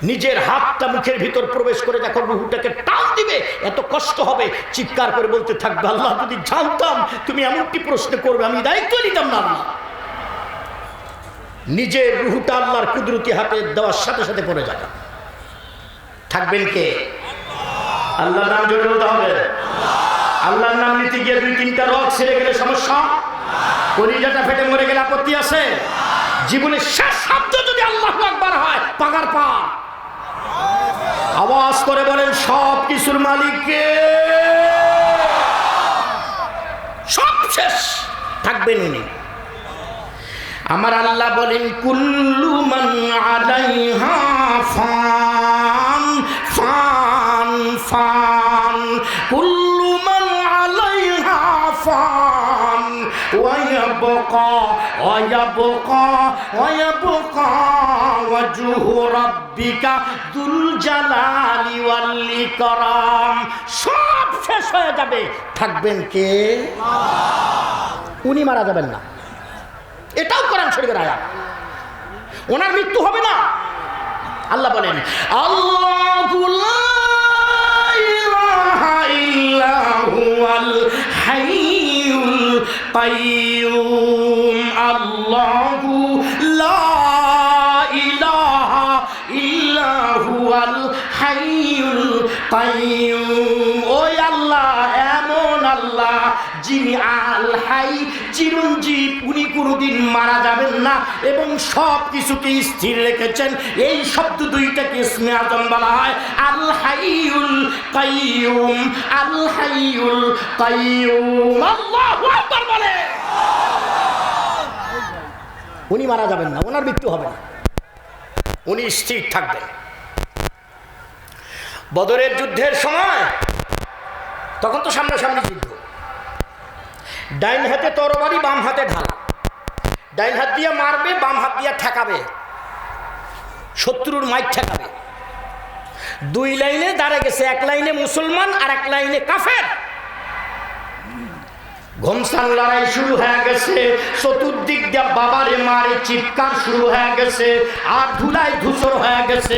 নিজের হাতটা মুখের ভিতর প্রবেশ করে যখন রুহটাকে টান দিবে, এত কষ্ট হবে, চিৎকার করে বলতে থাকবে আল্লাহ যদি জানতাম তুমি এমনটি প্রশ্ন করবে, আমি দায়িত্ব নিতাম না। আল্লাহ নিজের রুহটা আল্লাহর কুদরতি হাতে দেওয়ার সাথে সাথে পড়ে যাবে। থাকবেন কে? আল্লাহর নাম জোরে বলতে হবে। আল্লাহর নাম নিতে গিয়ে 2-3টা রোগ ছেড়ে গেলে সমস্যা, কলিজাটা ফেটে মরে গেলে আপত্তি আছে। জীবনের শেষ শব্দ যদি আল্লাহু আকবার হয়, পাগার পা। আওয়াজ করে বলেন সব কিছুর মালিক কে? সব শেষ, থাকবেন উনি। আমার আল্লাহ বলেন কুল্লু মান আলাইহা ফান, ফান, ফান, কুল্লু মান আলাইহা ফান, ওয়ায়াবকা ওয়ায়াবকা ওয়ায়াবকা ওয়াজহু রাব্বিকা যুল জালালি ওয়াল ইকরাম। সব শেষ হয়ে যাবে, থাকবেন কে? উনি মারা যাবেন না, এটাও কোরআন শরীফের আয়াত। ওনার মৃত্যু হবে না। আল্লাহ বলেন আল্লাহু লা ইলাহা ইল্লা হুয়াল হাইয়ুল কাইয়্যুম। আল্লাহু লা ইলাহা ইল্লা হুয়াল হাইয়ুল কাইয়্যুম। ওই আল্লাহ এমন আল্লাহ যিনি আল হাই, চিরঞ্জীব, উনি কোনোদিন মারা যাবেন না এবং সব কিছুকে স্থির রেখেছেন। এই শব্দ দুইটাকে ইসমে আজম বলা হয়। আল হাইয়ুল কাইয়্যুম, আল হাইয়ুল কাইয়্যুম। আল্লাহু আকবার বলে। উনি মারা যাবেন না, ওনার মৃত্যু হবে না, উনি স্থির থাকবেন। বদরের যুদ্ধের সময় তখন তো সামনাসামনি যুদ্ধ, ডাইন হাতে তরবারি, বাম হাতে ঢাল, ডাইন হাত দিয়ে মারবে, বাম হাত দিয়ে ঠেকাবে, শত্রুর মাইক ঠেকাবে। দুই লাইনে দাঁড়িয়ে গেছে, এক লাইনে মুসলমান আর এক লাইনে কাফের। ঘমসান লড়াই শুরু হয়ে গেছে, চতুর্দিক দিয়ে বাবারে মারে চিৎকার শুরু হয়ে গেছে, আর ধুলায় ধূসর হয়ে গেছে,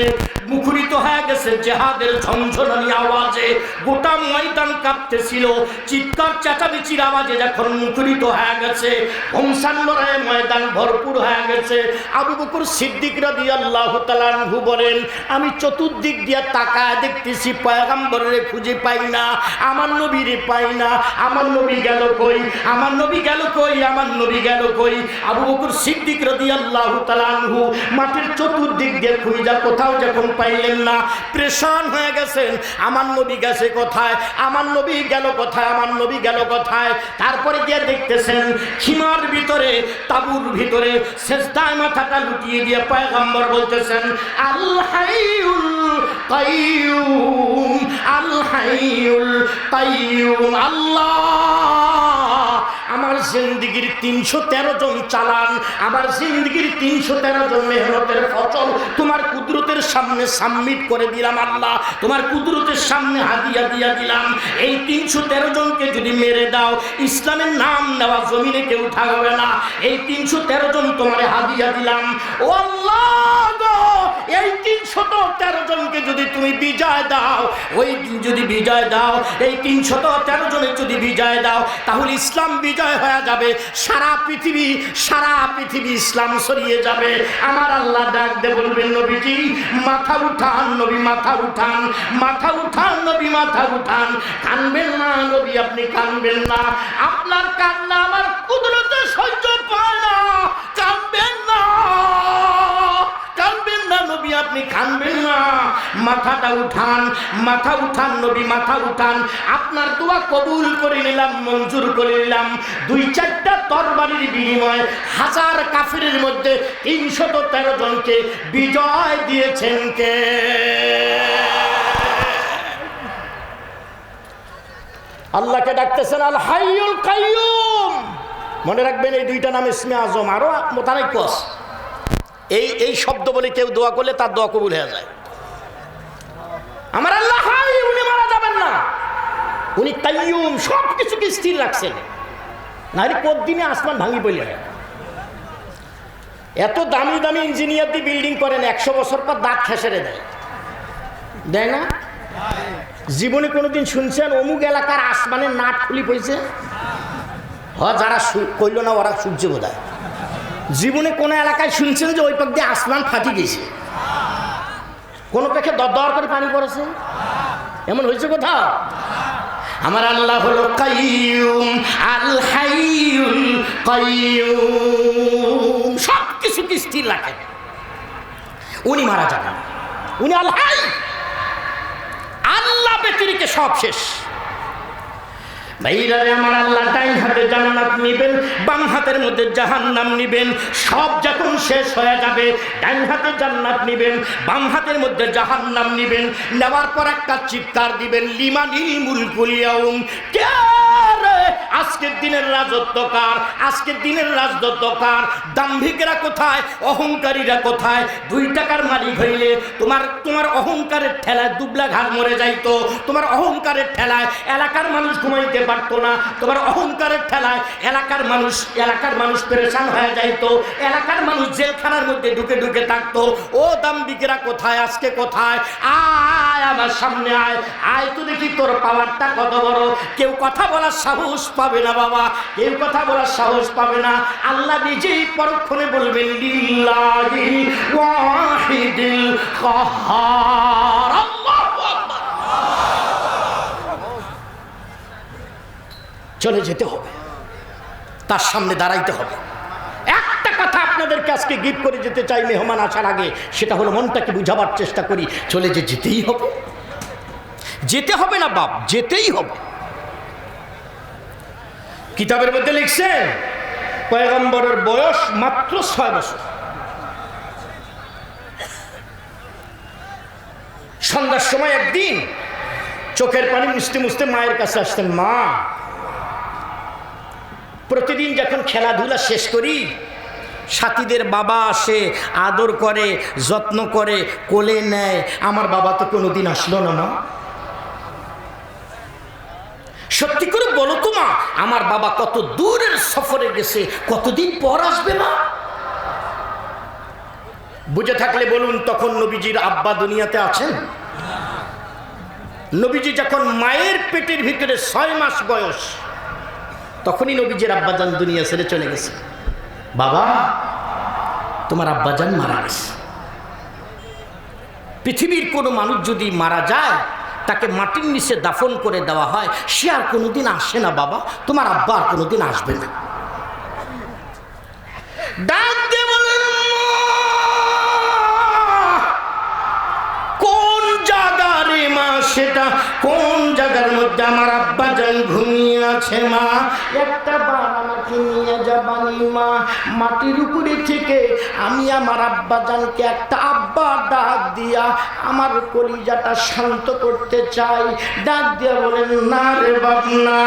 মুখরিত হয়ে গেছে জেহাদের ঝনঝনানি আওয়াজে। গোটা ময়দান কাঁপতেছিল, চিৎকার চেঁচামেচির আওয়াজে যখন মুখরিত হয়ে গেছে, ঘমসান লড়াইয়ের ময়দান ভরপুর হয়ে গেছে। আবু বকর সিদ্দিক রাদিয়াল্লাহু তাআলা আনহু বলেন, আমি চতুর্দিক দিয়ে তাকায় দেখতেছি পয়গম্বরের খুঁজে পাই না, আমার নবীরে পাই না, আমার নবী গেল কই, আমার নবী গেল কই, আমার নবী গেল কই। আবু বকর সিদ্দিক রাদিয়াল্লাহু তাআলা আনহু মাঠের চতুর্দিক দিয়ে খুঁজা কোথাও যখন পাইলেন না, পেরেশান হয়ে গেছেন, আমার নবী গেছে কোথায়, আমার নবী গেল কোথায়, আমার নবী গেল কোথায়। তারপরে গিয়ে দেখতেছেন খিমার ভিতরে, তাবুর ভিতরে সেজদায় মাথাটা লুটিয়ে দিয়ে পয়গম্বর বলতেছেন, আল হাইয়ুল কাইয়ুম, আল হাইয়ুল কাইয়ুম। আল্লাহ, আমার জিন্দেগির 313 জন চালান, আমার জিন্দেগির 313 জন মেহনতের ফসল তোমার কুদরতের সামনে সাবমিট করে দিলাম আল্লাহ, তোমার কুদরতের সামনে হাদিয়া দিয়া দিলাম। এই 313 জনকে যদি মেরে দাও, ইসলামের নাম নেওয়া জমিনে কেউ থাকবে না। এই 313 জন তোমার হাদিয়া দিলাম। ও আল্লাহ গো, এই 313 জনকে যদি তুমি বিজয় দাও, ওই যদি বিজয় দাও, এই 313 জনের যদি বিজয় দাও, তাহলে ইসলাম বিজয় হয়ে যাবে, সারা পৃথিবী, সারা পৃথিবী ইসলাম ছড়িয়ে যাবে। আমার আল্লাহ ডাক দে বলবেন, নবীজি মাথা উঠান, নবী মাথা উঠান, মাথা উঠান, নবী মাথা উঠান। কানবেন না নবী, আপনি কানবেন না, আপনার কান্না আমার কুদরতে সহ্য পায় না, কানবেন না, কানবেন না নবী, আপনি কানবেন না। মাথাটা উঠান, মাথা উঠান নবী, মাথা উঠান। আপনার দোয়া কবুল করে নিলাম, মঞ্জুর করে নিলাম। 2-4টা তরবারির বিনিময়ে 1000 কাফিরের মধ্যে 313 জনকে বিজয় দিয়েছেন কে? আল্লাহকে ডাকতেছেন আল হাইয়ুল কাইয়ুম। মনে রাখবেন এই দুইটা নাম ইসমে আজম, আরো মোতারাক্কিব আছে। এই শব্দ বলে কেউ দোয়া করলে তার দোয়া কবুল হয়ে যায়। আমার আল্লাহ হাই, উনি মারা যাবেন না, উনি কাইয়ুম, সব কিছুকে স্থির রাখছেন। নারী কতদিনে আসমান ভাঙি পড়লে। এত দামি দামি ইঞ্জিনিয়ার দিয়ে বিল্ডিং করেন, 100 বছর পর দাঁত খেসেরে দেয়, দেয় না? জীবনে কোনোদিন শুনছেন অমুক এলাকার আসমানের নাট খুলি পড়েছে? যারা কইল না ওরা সূর্য বোধহয়। জীবনে কোন এলাকায় শুনছেন যে ওই পাক দিয়ে আসমান ফাটি গেছে? কোন পেখে দর করে পানি পড়েছে? এমন হয়েছে কোথাও? আমার আল্লাহ হলো কাইয়ুম, আল হাইয়ুল কাইয়ুম, সব কিছু স্থির রাখেন। উনি মারা যাবেন, উনি আল হাই, আল্লাহ ব্যতিরিক্ত সব শেষ। ভাইরারে আমার আল্লাহ ডাইন হাতে জান্নাত নিবেন, বাম হাতের মধ্যে জাহান্নাম নিবেন। সব যখন শেষ হয়ে যাবে, ডাইন হাতে জান্নাত নিবেন, বাম হাতের মধ্যে জাহান্নাম নিবেন। নেওয়ার পর একটা চিৎকার দিবেন, লিমানিল মুলকুল ইয়াউম। কে রে আজকের দিনের রাজত্ব কার? আজকের দিনের রাজত্ব কার? দাম্ভিকরা কোথায়? অহংকারীরা কোথায়? 2 টাকার মালিক হইলে তোমার অহংকারের ঠেলায় দুবলা ঘাস মরে যাইতো, তোমার অহংকারের ঠেলায় এলাকার মানুষ ঘুমাইতে পারতো না, তোমার অহংকারের ঠেলায় এলাকার মানুষ পেরেশান হয়ে যাইতো, এলাকার মানুষ জেলখানার মধ্যে ঢুকে ঢুকে থাকতো। ও দাম্ভিকরা কোথায়? আজকে কোথায়? আয় আমার সামনে আয়, আয় তো দেখি তোর পাওয়ারটা কত বড়। কেউ কথা বলার সাহস পাবে না বাবা, কেউ কথা বলার সাহস পাবে না। আল্লাহ নিজেই পরক্ষণে বলবেন, লিল্লাহি ওয়াহিদিল কাহ্হার। আল্লাহু আকবার। চলে যেতে হবে, তার সামনে দাঁড়াইতে হবে। একটা কথা আপনাদেরকে আজকে গিফট করে যেতে চাই মেহমান আসার আগে, সেটা হলো মনটাকে বুঝাবার চেষ্টা করি, চলে যেতেই হবে। যেতে হবে না বাপ, যেতেই হবে। কিতাবের মধ্যে লিখছে পয়গম্বরের বয়স মাত্র 6 বছর। সন্ধ্যার সময় একদিন চোখের পানি মুছতে মুছতে মায়ের কাছে আসতেন। মা, প্রতিদিন যখন খেলাধুলা শেষ করি, সাথীদের বাবা আসে, আদর করে, যত্ন করে, কোলে নেয়, আমার বাবা তো কোনোদিন আসলো না। মা, সত্যি করে বলো তো মা, আমার বাবা কত দূরের সফরে গেছে, কতদিন পর আসবে মা? বুঝে থাকলে বলুন, তখন নবীজির আব্বা দুনিয়াতে আছেন? নবীজি যখন মায়ের পেটের ভিতরে 6 মাস বয়স, তখনই নবীজির আব্বাজান দুনিয়া ছেড়ে চলে গেছে। বাবা, তোমার আব্বাজান মারা গেছে। পৃথিবীর কোনো মানুষ যদি মারা যায়, তাকে মাটির নিচে দাফন করে দেওয়া হয়, সে আর কোনোদিন আসে না। বাবা, তোমার আব্বা আর কোনোদিন আসবে না। ডাক দিয়ে বলেন, কোন জায়গা রে মা? সেটা কোন জায়গার মধ্যে আমার আব্বা জান ঘুমিয়ে আছে? মা, একটা বার আমাকে নিয়ে যাবানি মা। মাটির উপরে থেকে আমি আমার আব্বা জানকে একটা আব্বা ডাক দিয়া আমার কলিজাটা শান্ত করতে চাই। ডাক দিয়া বলেন, না রে বাপ না,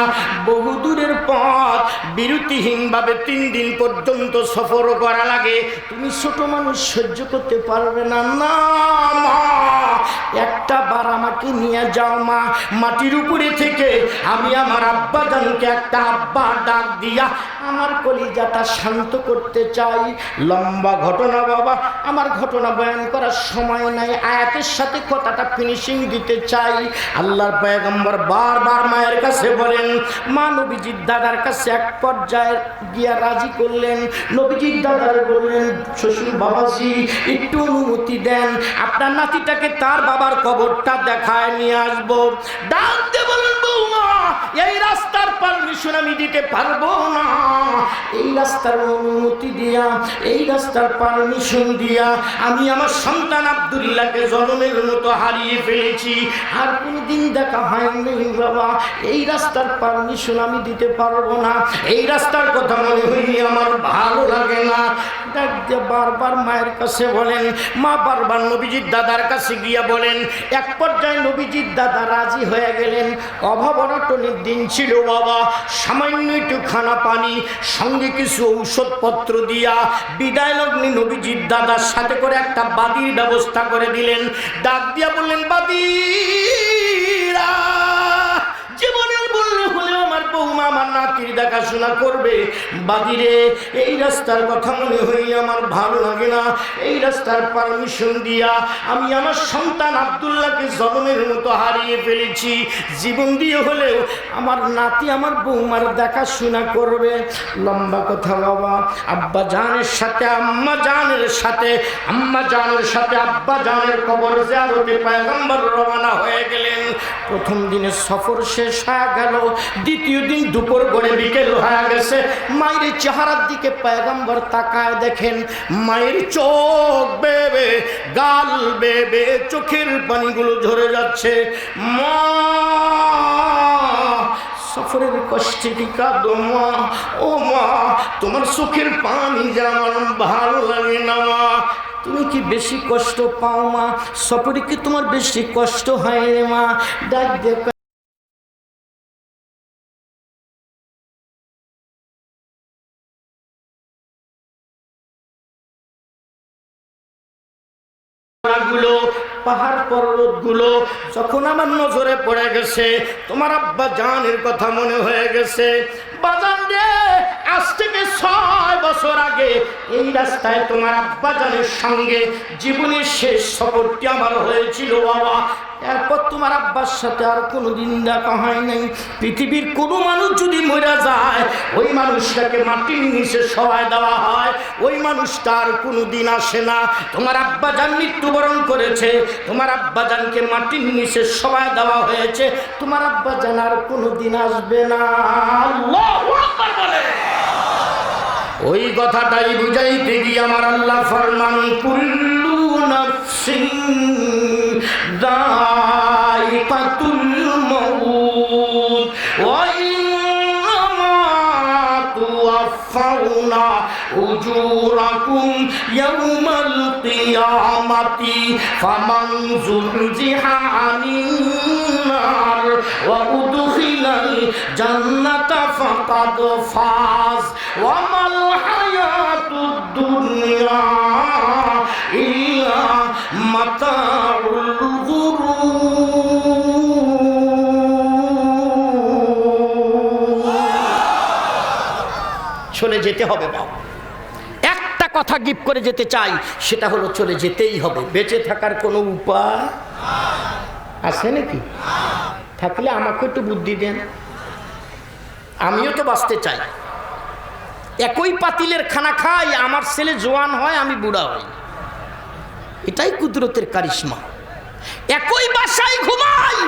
বহু দূরের পথ, বিরতিহীনভাবে 3 দিন পর্যন্ত সফর করা লাগে, তুমি ছোট মানুষ সহ্য করতে পারবে না। না মা, একটা বার আমাকে নিয়ে যাও মা। মাটির উপরে থেকে আমি আমার আব্বা জানকে একটা আব্বা ডাক দিয়া আমার কলিজাটা শান্ত করতে চাই। লম্বা ঘটনা বাবা, আমার ঘটনা বয়ান করার সময় নাই, আয়াতের সাথে কথাটা ফিনিশিং দিতে চাই। আল্লাহর পয়গম্বর বারবার মায়ের কাছে বলেন। মা নবীজির দাদার কাছে এক পর্যায়ে গিয়া রাজি করলেন। নবীজির দাদারে বললেন, শ্বশুর বাবাজি, একটু অনুমতি দেন, আপনার নাতিটাকে তার বাবার কবরটা দেখায় নিয়ে আসবো। ডাক দিয়ে বলেন, বৌমা, এই রাস্তার পারমিশন আমি দিতে পারবো না। এই রাস্তার অনুমতি দিয়া, এই রাস্তার পারমিশন দিয়া আমি আমার সন্তান আব্দুল্লাহকে জন্মের মতো হারিয়ে ফেলেছি, আর কোনদিন দেখা হয়নি বাবা। এই রাস্তার পারমিশন আমি দিতে পারবো না। এই রাস্তার কথা মনে হইলে আমার ভালো লাগে না। ডাক দিয়ে বারবার মায়ের কাছে বলেন। মা বারবার নবীজির দাদার কাছে গিয়া বলেন। এক পর্যায়ে নবীজির দাদা রাজি হয়ে গেলেন। অভাব অনটনের দিন ছিল বাবা, সামান্য একটু খানা পানি সঙ্গে কিছু ঔষধপত্র দিয়া বিদায় লগ্নে নবীজির দাদার সাথে করে একটা বাদির ব্যবস্থা করে দিলেন। ডাক দিয়া বললেন, বাদিরা, জীবনের বললে হলেও আমার বৌমা আমার নাতির দেখাশোনা করবে। বাদিরে, এই রাস্তার কথা মনে হই আমার ভালো লাগে না। এই রাস্তার পারমিশন দিয়া আমি আমার সন্তান আব্দুল্লাহকে জন্মের মতো হারিয়ে ফেলেছি। জীবন দিয়ে হলেও আমার নাতি আমার বৌমার দেখাশোনা করবে। লম্বা কথা বাবা, আব্বা জানের সাথে আম্মা জানের সাথে, আম্মা জানের সাথে আব্বা জানের কবর জিয়ারতে পয়গম্বর রওনা হয়ে গেলেন। প্রথম দিনের সফর শেষ হয়ে গেল। দ্বিতীয় দিন দুপুর করে বিকেল হয়ে গেছে। মায়ের চেহারার দিকে পয়গম্বর তাকায় দেখেন, মায়ের চোখ বেবে, গাল বেবে, চোখের পানিগুলো ঝরে যাচ্ছে। মা, সফরের কষ্টে কি কাঁদো মা? ও মা, তোমার চোখের পানি যে আমার ভালো লাগে না মা। তুমি কি বেশি কষ্ট পাও মা? সফরে কি তোমার বেশি কষ্ট হয় রে মা? ডাক দেখ গুলো, পাহাড় পর্বত গুলো যখন আমার নজরে পড়ে গেছে, তোমার আব্বা জানের কথা মনে হয়ে গেছে। বাজান রে, আজ থেকে 6 বছর আগে এই রাস্তায় তোমার আব্বা জানের সঙ্গে জীবনের শেষ সফরটি আমার হয়েছিল বাবা। এরপর তোমার আব্বার সাথে আর কোনোদিন দেখা হয় নাই। পৃথিবীর কোনো মানুষ যদি মরে যায়, ওই মানুষটাকে মাটির নিচে শোয়ায় দেওয়া হয়, ওই মানুষটা আর কোনোদিন আসে না। তোমার আব্বা জান মৃত্যুবরণ করেছে, তোমার আব্বা জানকে মাটির নিচে শোয়ায় দেওয়া হয়েছে, তোমার আব্বা জান আর কোনোদিন আসবে না। আল্লাহু আকবার বলে। ওই কথাটাই বুঝাইতে গিয়ে আমার আল্লাহ ফরমান, কুল্লু নাফসিন যায়িকাতুল মাউত ওয়া ইন্নামা তুওয়াফা তুওয়াফাউনা উজুরাকুম ইয়াউমাল কিয়ামাতি ফামান যুহজিহা আনিন নার ওয়া উদখিলাল জান্নাতা ফাকাদ ফাজ ওয়া মাল হায়াতুদ দুনিয়া ইল্লা মাতাউল চলে যেতে হবে বাবা। একটা কথা গিফট করে যেতে চাই, সেটা হলো চলে যেতেই হবে। বেঁচে থাকার কোনো উপায় আছে নাকি? থাকলে আমাকে একটু বুদ্ধি দেন, আমিও তো বাঁচতে চাই। একই পাতিলের খানা খাই, আমার ছেলে জোয়ান হয়, আমি বুড়া হই। এটাই কুদরতের কারিশমা। একই বাসায় ঘুমাই,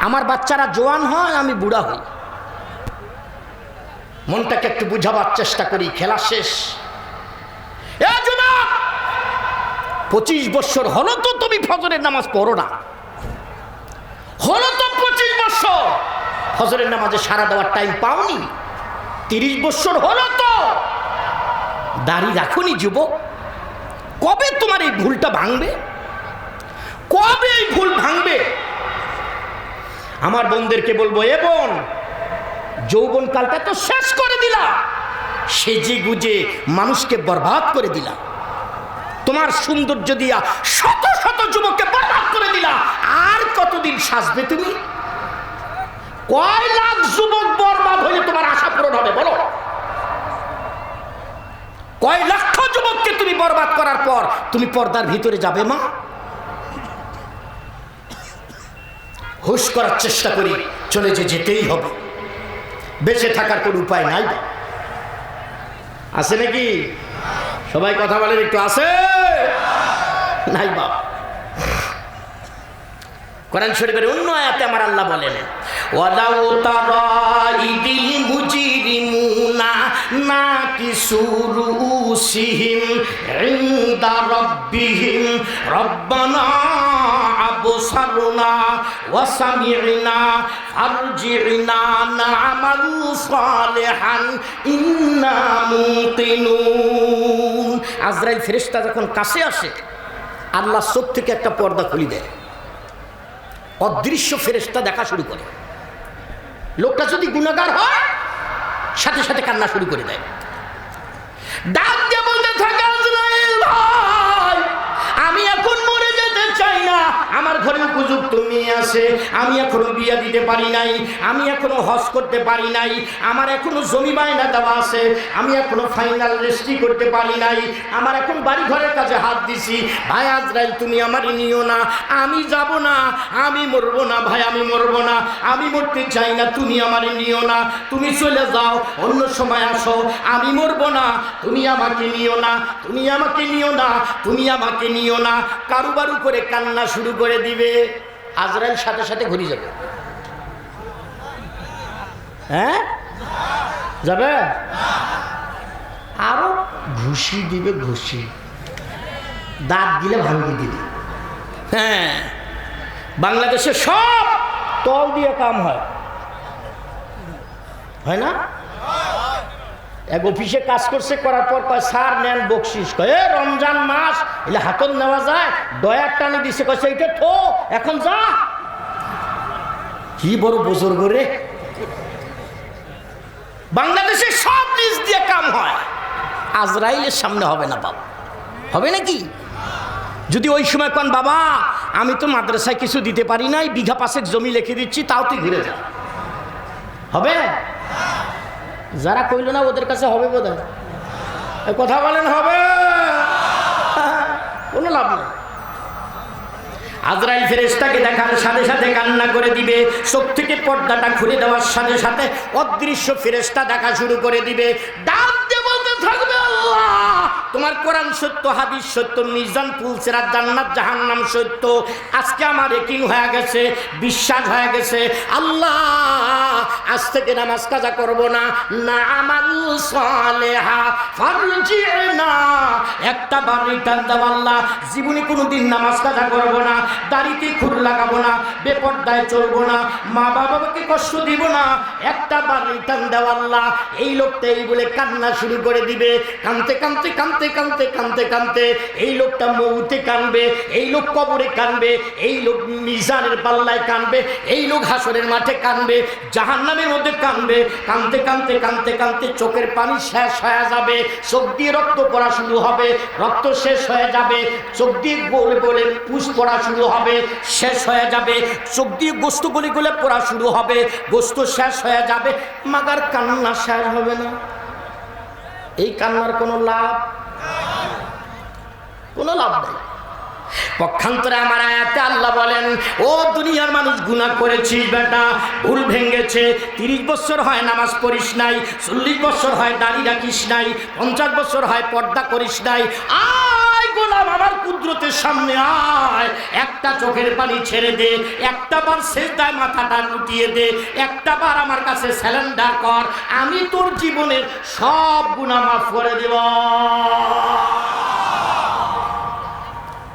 আমার বাচ্চারা জোয়ান হয়, আমি বুড়া হই। মনটাকে একটু বুঝাবার চেষ্টা করি। খেলা শেষ। 25 বছর হলো তো তুমি ফজরের নামাজ পড়ো না, হলো তো 25 বছর ফজরের নামাজে সারা দেওয়ার টাইম পাওনি। 30 বছর হলো তো দাড়ি রাখুনি যুবক। কবে তোমার এই ভুলটা ভাঙবে? কবে এই ভুল ভাঙবে? আমার বোনদেরকে বলবো, এ বোন, যৌবন কালটা তো শেষ করে দিলা, সেজে গুজে মানুষকে বরবাদ করে দিলা। তোমার সৌন্দর্য দিয়া শত শত যুবককে বরবাদ করে দিলা। আর কতদিন সাজবে তুমি? কয় লাখ যুবক বরবাদ হলে তোমার আশা পূরণ হবে বলো? কয় লক্ষ যুবককে তুমি বরবাদ করার পর তুমি পর্দার ভিতরে যাবে মা? হুশ করার চেষ্টা করি, চলে যেতেই হবে। বেঁচে থাকার কোনো উপায় নাই। আছে নাকি? সবাই কথা বলেন একটু। আছে নাই বাপ? কোরআন শরীফের অন্য আয়াতে আমার আল্লাহ বলেন, ওয়ালাউ তারা ইদিল মুজরিমুনা নাকিসু রুউসিহিম ইনদা রাব্বিহিম রব্বানা আবসারনা ওয়া সামি'না ফারজি'না না'মাল সালিহান ইন্না মুকিনুন। আজরাইল ফেরেশতা যখন কাছে আসে, আল্লাহ চোখ থেকে একটা পর্দা খুলে দেয়। অদৃশ্য ফেরেশতা দেখা শুরু করে। লোকটা যদি গুনাহগার হয়, সাথে সাথে কান্না শুরু করে দেয়। ডাক দিয়ে বলতে থাকে, আজরাইল ভাই, আমি এখন মরে যেতে চাই না। আমার ঘরে উপযুক্ত মেয়ে আছে, আমি এখনো বিয়া দিতে পারি নাই, আমি এখনো হজ করতে পারি নাই, আমার এখনো জমি বায়না দেওয়া আছে, আমি এখনো ফাইনাল রেজিস্ট্রি করতে পারি নাই, আমার এখন বাড়ি ঘরের কাছে হাত দিছি। ভাই আজরাইল, তুমি আমারই নিও না, আমি যাব না, আমি মরবো না ভাই, আমি মরবো না, আমি মরতে চাই না, তুমি আমারই নিও না, তুমি চলে যাও, অন্য সময় আসো, আমি মরবো না, তুমি আমাকে নিও না, তুমি আমাকে নিও না, তুমি আমাকে নিও না। কারুবারু করে কান্না শুরু করে দিবে। আজরাইল সাথে সাথে ঘুরে যাবে। হ্যাঁ, যাবে। আরো ঘুষি দিবে, ঘুষি, দাঁত দিলে ভাঙিয়ে দিবে। হ্যাঁ, বাংলাদেশে সব তল দিয়ে কাম হয় না? এক অফিসে কাজ করছে, করার পর কয়, স্যার নেন বকশিস। কয়, রমজান মাস এলে হাতন নেওয়া যায়, দয়ার টানে দিছে, কয় এইটা থো, এখন যা। কি বড় বুজুর্গ রে! বাংলাদেশে সব নিজ দিয়ে কাম হয়, আজরাইলের সামনে হবে না বাবা। হবে নাকি? যদি ওই সময় কোন, বাবা আমি তো মাদ্রাসায় কিছু দিতে পারি নাই, বিঘা 5 জমি লিখে দিচ্ছি, তাও তুই ঘুরে যা, হবে? যারা কইল না ওদের কাছে হবে বোধ হয়। কথা বলেন, হবে? কোনো লাভ নেই। আজরাইল ফেরেশতাকে দেখার সাথে সাথে কান্না করে দিবে। চোখ থেকে পর্দাটা খুলে দেওয়ার সাথে সাথে অদৃশ্য ফেরেশতা দেখা শুরু করে দিবে। ডাক দিয়ে বলতে থাকবে, আল্লাহ তোমার তোমার কোরআন সত্য, হাদিস সত্য, মিজান পুলসিরাত, জান্নাত জাহান্নাম সত্য। আজকে আমার ইয়াকিন হয়ে গেছে, বিশ্বাস হয়ে গেছে, আল্লাহ আজ থেকে নামাজ কাজা করব না, না আমাল সালেহা ফারজিনা, একটা বার রিটার্ন দাও আল্লাহ, জীবনে কোনোদিন নামাজ কাজা করব না, দাড়িতে খুর লাগাবো না, বেপরদায় চলবো না, মা বাবাকে কষ্ট দিব না, একটা বার রিটার্ন দাও আল্লাহ। এই লোকটা এই বলে কান্না শুরু করে দিবে, কানতে কানতে কানতে কানতে কানতে কানতে এই লোকটা মৌতে কানবে, এই লোক কবরে কানবে, এই লোক মিজানের পাল্লায় কানবে, এই লোক হাসরের মাঠে কানবে, জাহান্নামের মধ্যে কানবে, কানতে কানতে কানতে কানতে চোখের পানি শেষ হয়ে যাবে, চোখ দিয়ে রক্ত পড়া শুরু হবে, রক্ত শেষ হয়ে যাবে, চোখ দিয়ে গোলে গোলে পুষ পড়া শুরু হবে, শেষ হয়ে যাবে, চোখ দিয়ে গোস্ত গলে গলে পড়া শুরু হবে, গোস্ত শেষ হয়ে যাবে, মাগার কান্না শেষ হবে না। এই কান্নার কোনো লাভ, কোনো লাভ নেই। পক্ষান্তরে আমার আয়াতে আল্লাহ বলেন, ও দুনিয়ার মানুষ, গুনাহ করেছিস বেটা, ভুল ভেঙেছে, 30 বছর হয় নামাজ পড়িস নাই, 40 বছর হয় দাড়ি রাখিস নাই, 50 বছর হয় পর্দা করিস নাই, আয় গোলাম আমার কুদরতের সামনে আয়, একটা চোখের পানি ছেড়ে দে, একটা বার সেজদায় মাথাটা লুটিয়ে দে, একটা বার আমার কাছে স্যালেন্ডার কর, আমি তোর জীবনের সব গুনাহ মাফ করে দেব।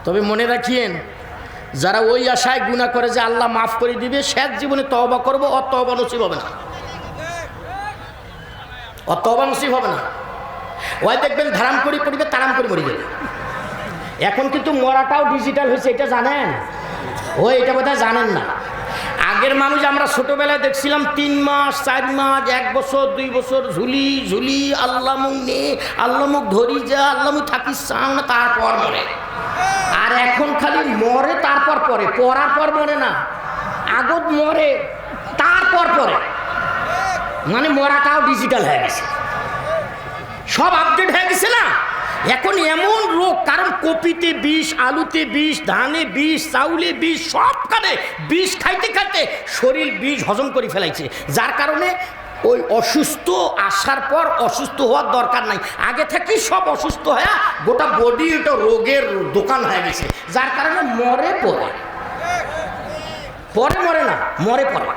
তবে মনে রাখিয়েন, যারা ওই আশায় গুনাহ করে যে আল্লাহ মাফ করে দিবে, শেষ জীবনে তওবা করবো, ও তওবা নসিব হবে না, ও তওবা নসিব হবে না। ওই দেখবেন ধারাম করে পড়বে, তারাম করে মরে যাবে। এখন কিন্তু মরাটাও ডিজিটাল হয়েছে, এটা জানেন? ও এটা বোধহয় জানেন না। আগের মানুষ আমরা ছোটবেলায় দেখছিলাম 3 মাস 4 মাস 1 বছর 2 বছর ঝুলি ঝুলি, আল্লাহ মুখ নে, আল্লাহ মুখ ধরি যা, আল্লাহ মুখ থাকিস চান না, তারপর মরে। আর এখন খালি মরে তারপর পরে, পড়ার পর মরে না, আগত মরে তারপর পরে, মানে মরাটাও ডিজিটাল হয়ে গেছে, সব আপডেট হয়ে গেছে না। এখন এমন রোগ, কারণ কপিতে বিষ, আলুতে বিষ, ধানে বিষ, চাউলে বিষ, সব কানে বিষ খাইতে খাইতে শরীর বিষ হজম করে ফেলাইছে, যার কারণে ওই অসুস্থ আসার পর অসুস্থ হওয়ার দরকার নাই, আগে থেকে সব অসুস্থ হয়ে গোটা বডি এটা রোগের দোকান হয়ে গেছে, যার কারণে মরে পড়ে, পরে মরে না, মরে পড়ে।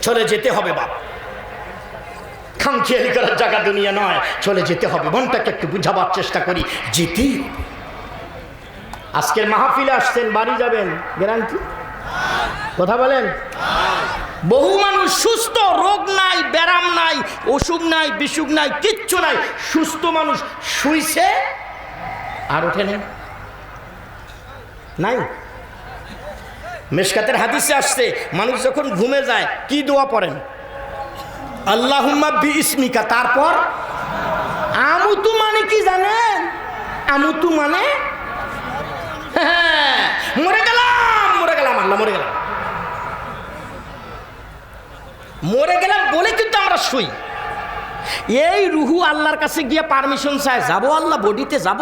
চলে যেতে হবে বাবা, খামখেয়ালি করার জায়গা দুনিয়া নয়, চলে যেতে হবে। মনটাকে একটু বুঝাবার চেষ্টা করি, যেতেই। আজকের মাহফিলে আসছেন, বাড়ি যাবেন গ্যারান্টি? কথা বলেন। বহু মানুষ সুস্থ, রোগ নাই, ব্যারাম নাই, অসুখ নাই, বিসুখ নাই, কিচ্ছু নাই, সুস্থ মানুষ শুইছে আর ওঠে নাই। মিশকাতের হাদিসে আসছে, মানুষ যখন ঘুমে যায় কি দোয়া পড়েন? আল্লাহুম্মা বিইসমিকা, তারপর আমুতু মানে কি জানেন? আমুতু মানে মরে গেলাম, মরে গেলাম, আল্লাহ মরে গেলাম, মরে গেলাম বলে কিন্তু আমরা শুই। এই রুহু আল্লাহর কাছে গিয়ে পারমিশন চায়, যাবো আল্লাহ, বডিতে যাব,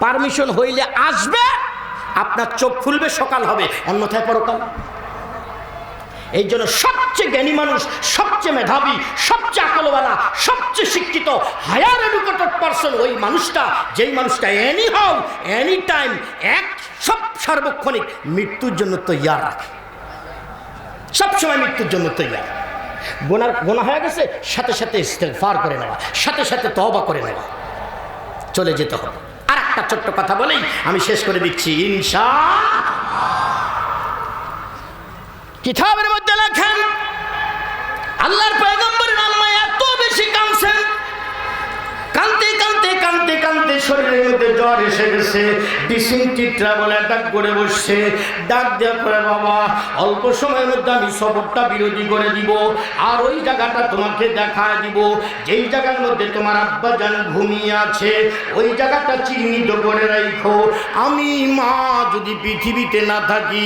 পারমিশন হইলে আসবে, আপনার চোখ খুলবে, সকাল হবে, অন্যথায় পরকাল। এই জন্য সবচেয়ে জ্ঞানী মানুষ, সবচেয়ে মেধাবী, সবচেয়ে আকলওয়ালা, সবচেয়ে শিক্ষিত, হায়ার এডুকেটেড পারসন ওই মানুষটা, যেই মানুষটা এনি হাউ এনি টাইম সব সার্বক্ষণিক মৃত্যুর জন্য তৈয়ার রাখে, সবসময় মৃত্যুর জন্য তৈয়ার। গোনা হয়ে গেছে, সাথে সাথে ইস্তেগফার করে নেওয়া, সাথে সাথে তওবা করে নেওয়া, চলে যেতে হবে। আর একটা ছোট্ট কথা বলেই আমি শেষ করে দিচ্ছি, ইনশাআল্লাহ। কিতাবের মধ্যে লেখেন, আল্লাহর পয়গম্বরের আম্মা এত বেশি কাঁদছেন, কাঁদতে কাঁদতে কাঁদতে কাঁদতে শরীরের মধ্যে জ্বর এসে গেছে, ডিসেন্ট্রিটা বলে ডাক করে বসছে, ডাক দেওয়ার পরে, বাবা অল্প সময়ের মধ্যে আমি সবরটা বিরোধী করে দিব, আর ওই জায়গাটা তোমাকে দেখায় দিব, যেই জায়গার মধ্যে তোমার আব্বা জান ঘুমিয়ে আছে, ওই জায়গাটা চিহ্নিত করে রাখো। আমি মা যদি পৃথিবীতে না থাকি,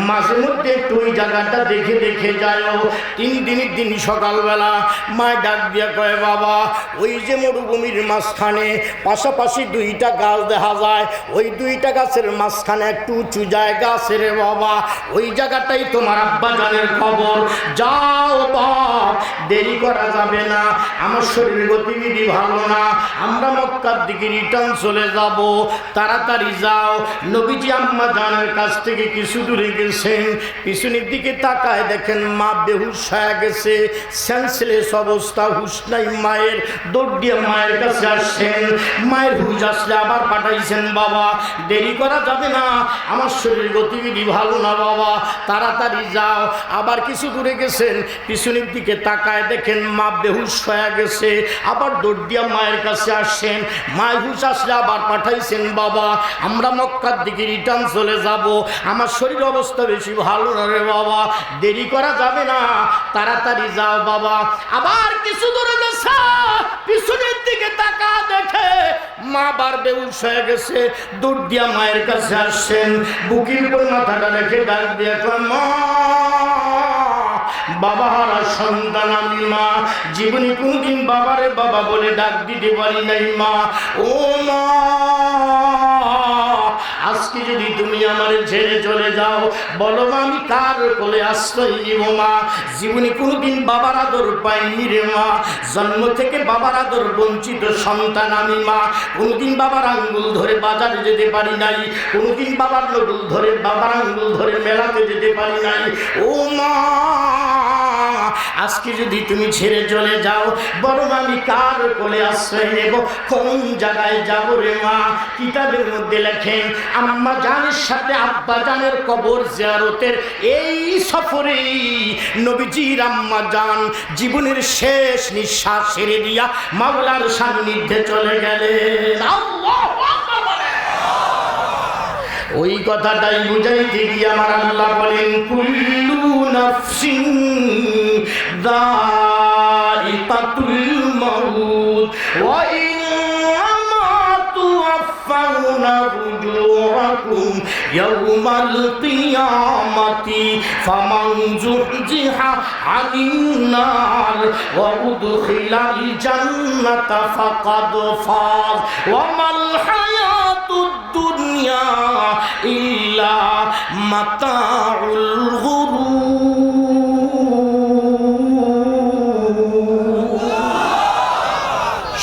মাঝে মধ্যে একটু ওই জায়গাটা দেখে দেখে যাও। 3 দিনের দিন সকালবেলা মায় ডাক দিয়া কয়, বাবা ওই যে মরুভূমির মাঝখানে পাশাপাশি 2টা গাছ দেখা যায়। ওই দুইটা গাছের মাঝখানে একটু উঁচু জায়গা আছে রে বাবা, ওই জায়গাটাই তোমার আব্বা জানের কবর। যাও বাপ, দেরি করা যাবে না, আমার শরীর গতিবিধি ভালো না, আমরা মক্কার দিকে রিটার্ন চলে যাব, তাড়াতাড়ি যাও। নবীজি আম্মা জানের কাছ থেকে কিছু দূরে গেছেন, পিছনের দিকে তাকায় দেখেন মা বেহুশ হয়ে গেছে, সেন্সলেস অবস্থা, হুশ নাই মায়ের। দৌড় দিয়ে মায়ের কাছে আসছেন, মায়ের হুশ আসলে আবার পাঠাইছেন, বাবা দেরি করা যাবে না, আমার শরীর গতিবিধি ভালো না বাবা, তাড়াতাড়ি যাও। আবার কিছু দূরে গেছেন, পিছনের দিকে তাকায় দেখেন মা বেহুশ হয়ে গেছে, আবার দৌড় দিয়ে মায়ের কাছে আসছেন, মায়ের হুশ আসলে আবার পাঠাইছেন, বাবা আমরা মক্কার দিকে রিটার্ন চলে যাব, আমার শরীর অবস্থা বেশি ভালো না রে বাবা, দেরি করা যাবে না, তাড়াতাড়ি যাও বাবা। আবার কিছু দূরে গেছে, পিছনের দিকে তাকা দেখে মা আবার বেহুশ হয়ে গেছে, দৌড় দিয়া মায়ের কাছে আসছেন, বুকের উপর মাথাটা রেখে ডাক দিয়ে মা, বাবা হারা সন্তান আমি মা, জীবনে কোনদিন বাবারে বাবা বলে ডাক দিতে পারি নাই মা। ও মা, আজকে যদি তুমি আমার ছেড়ে চলে যাও, বলো মা আমি কার কোলে আশ্রয় নিব মা, জীবনে কোনদিন বাবার আদর পাইনি রে মা, জন্ম থেকে বাবার আদর বঞ্চিত সন্তান আমি মা, কোনদিন বাবার আঙ্গুল ধরে বাজারে যেতে পারি নাই, কোনদিন বাবার নডুল ধরে বাবার আঙ্গুল ধরে মেলাতে যেতে পারি নাই। ও মা, আজকে যদি তুমি ছেড়ে চলে যাও, বরং আমি কার কোলে আশ্রয় নেব, কোন জায়গায় যাব রে মা। কিতাবের মধ্যে লেখেন আম্মা জানের সাথে আব্বা জানের কবর জিয়ারতের এই সফরে নবীজির আম্মা জান জীবনের শেষ নিঃশ্বাস ছেড়ে দিয়া মাওলার সান্নিধ্যে চলে গেলেন। আল্লাহু আকবার বলেন। ওই কথাটাই বুঝাইতে গিয়ে আমার আল্লাহ বলেন কুল্লু নাফসিন যায়িকাতুল মাউত ওয়া ইন্নামা তুওয়াফাউনা উজুরাকুম ইয়াওমাল কিয়ামাতি ফামান যুহজিহা আনিন নার ওয়া উদখিলাল জান্নাতা ফাকাদ ফাজ ওয়া মাল হায়াতুদ দুনিয়া ইল্লা মাতাউল গুরুর।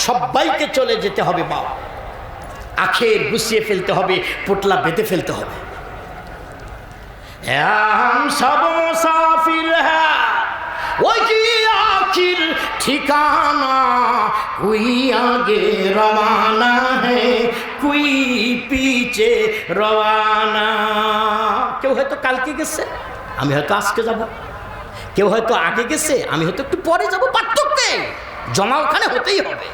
সবাইকে চলে যেতে হবে বাবা, আখের গুছিয়ে ফেলতে হবে, পোটলা বেঁধে ফেলতে হবে। हम सब मुसाफिर है वही आखिर ठिकाना, कोई आगे रवाना है कोई पीछे रवाना। কেউ হয়তো কালকে গেছে, আমি হয়তো আজকে যাব, কেউ হয়তো আগে গেছে, আমি হয়তো একটু পরে যাব, পার্থক্যে জমা ওখানে হতেই হবে।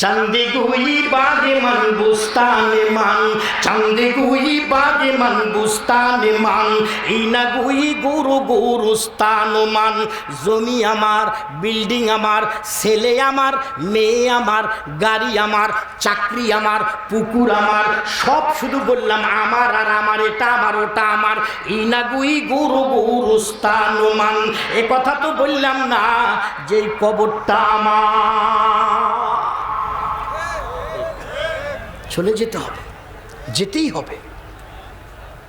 चंदी गुई बागे मन बुस्तान मान, चंदी गुई बागे मन बुस्तान मान, इना गुई गुरु गुरुस्तान मान। जमी आमार, बिल्डिंग आमार, सेले आमार, मेये आमार, गाड़ी आमार, चाकरी आमार, पुकुर आमार, सब शुधु बोललाम आमार आर आमार, एटा आमार ओटा आमार। इना गुई गुरु गुरुस्तान मान, ए कथा तो बोललाम ना जे कबरटा आमार। চলে যেতে হবে, যেতেই হবে।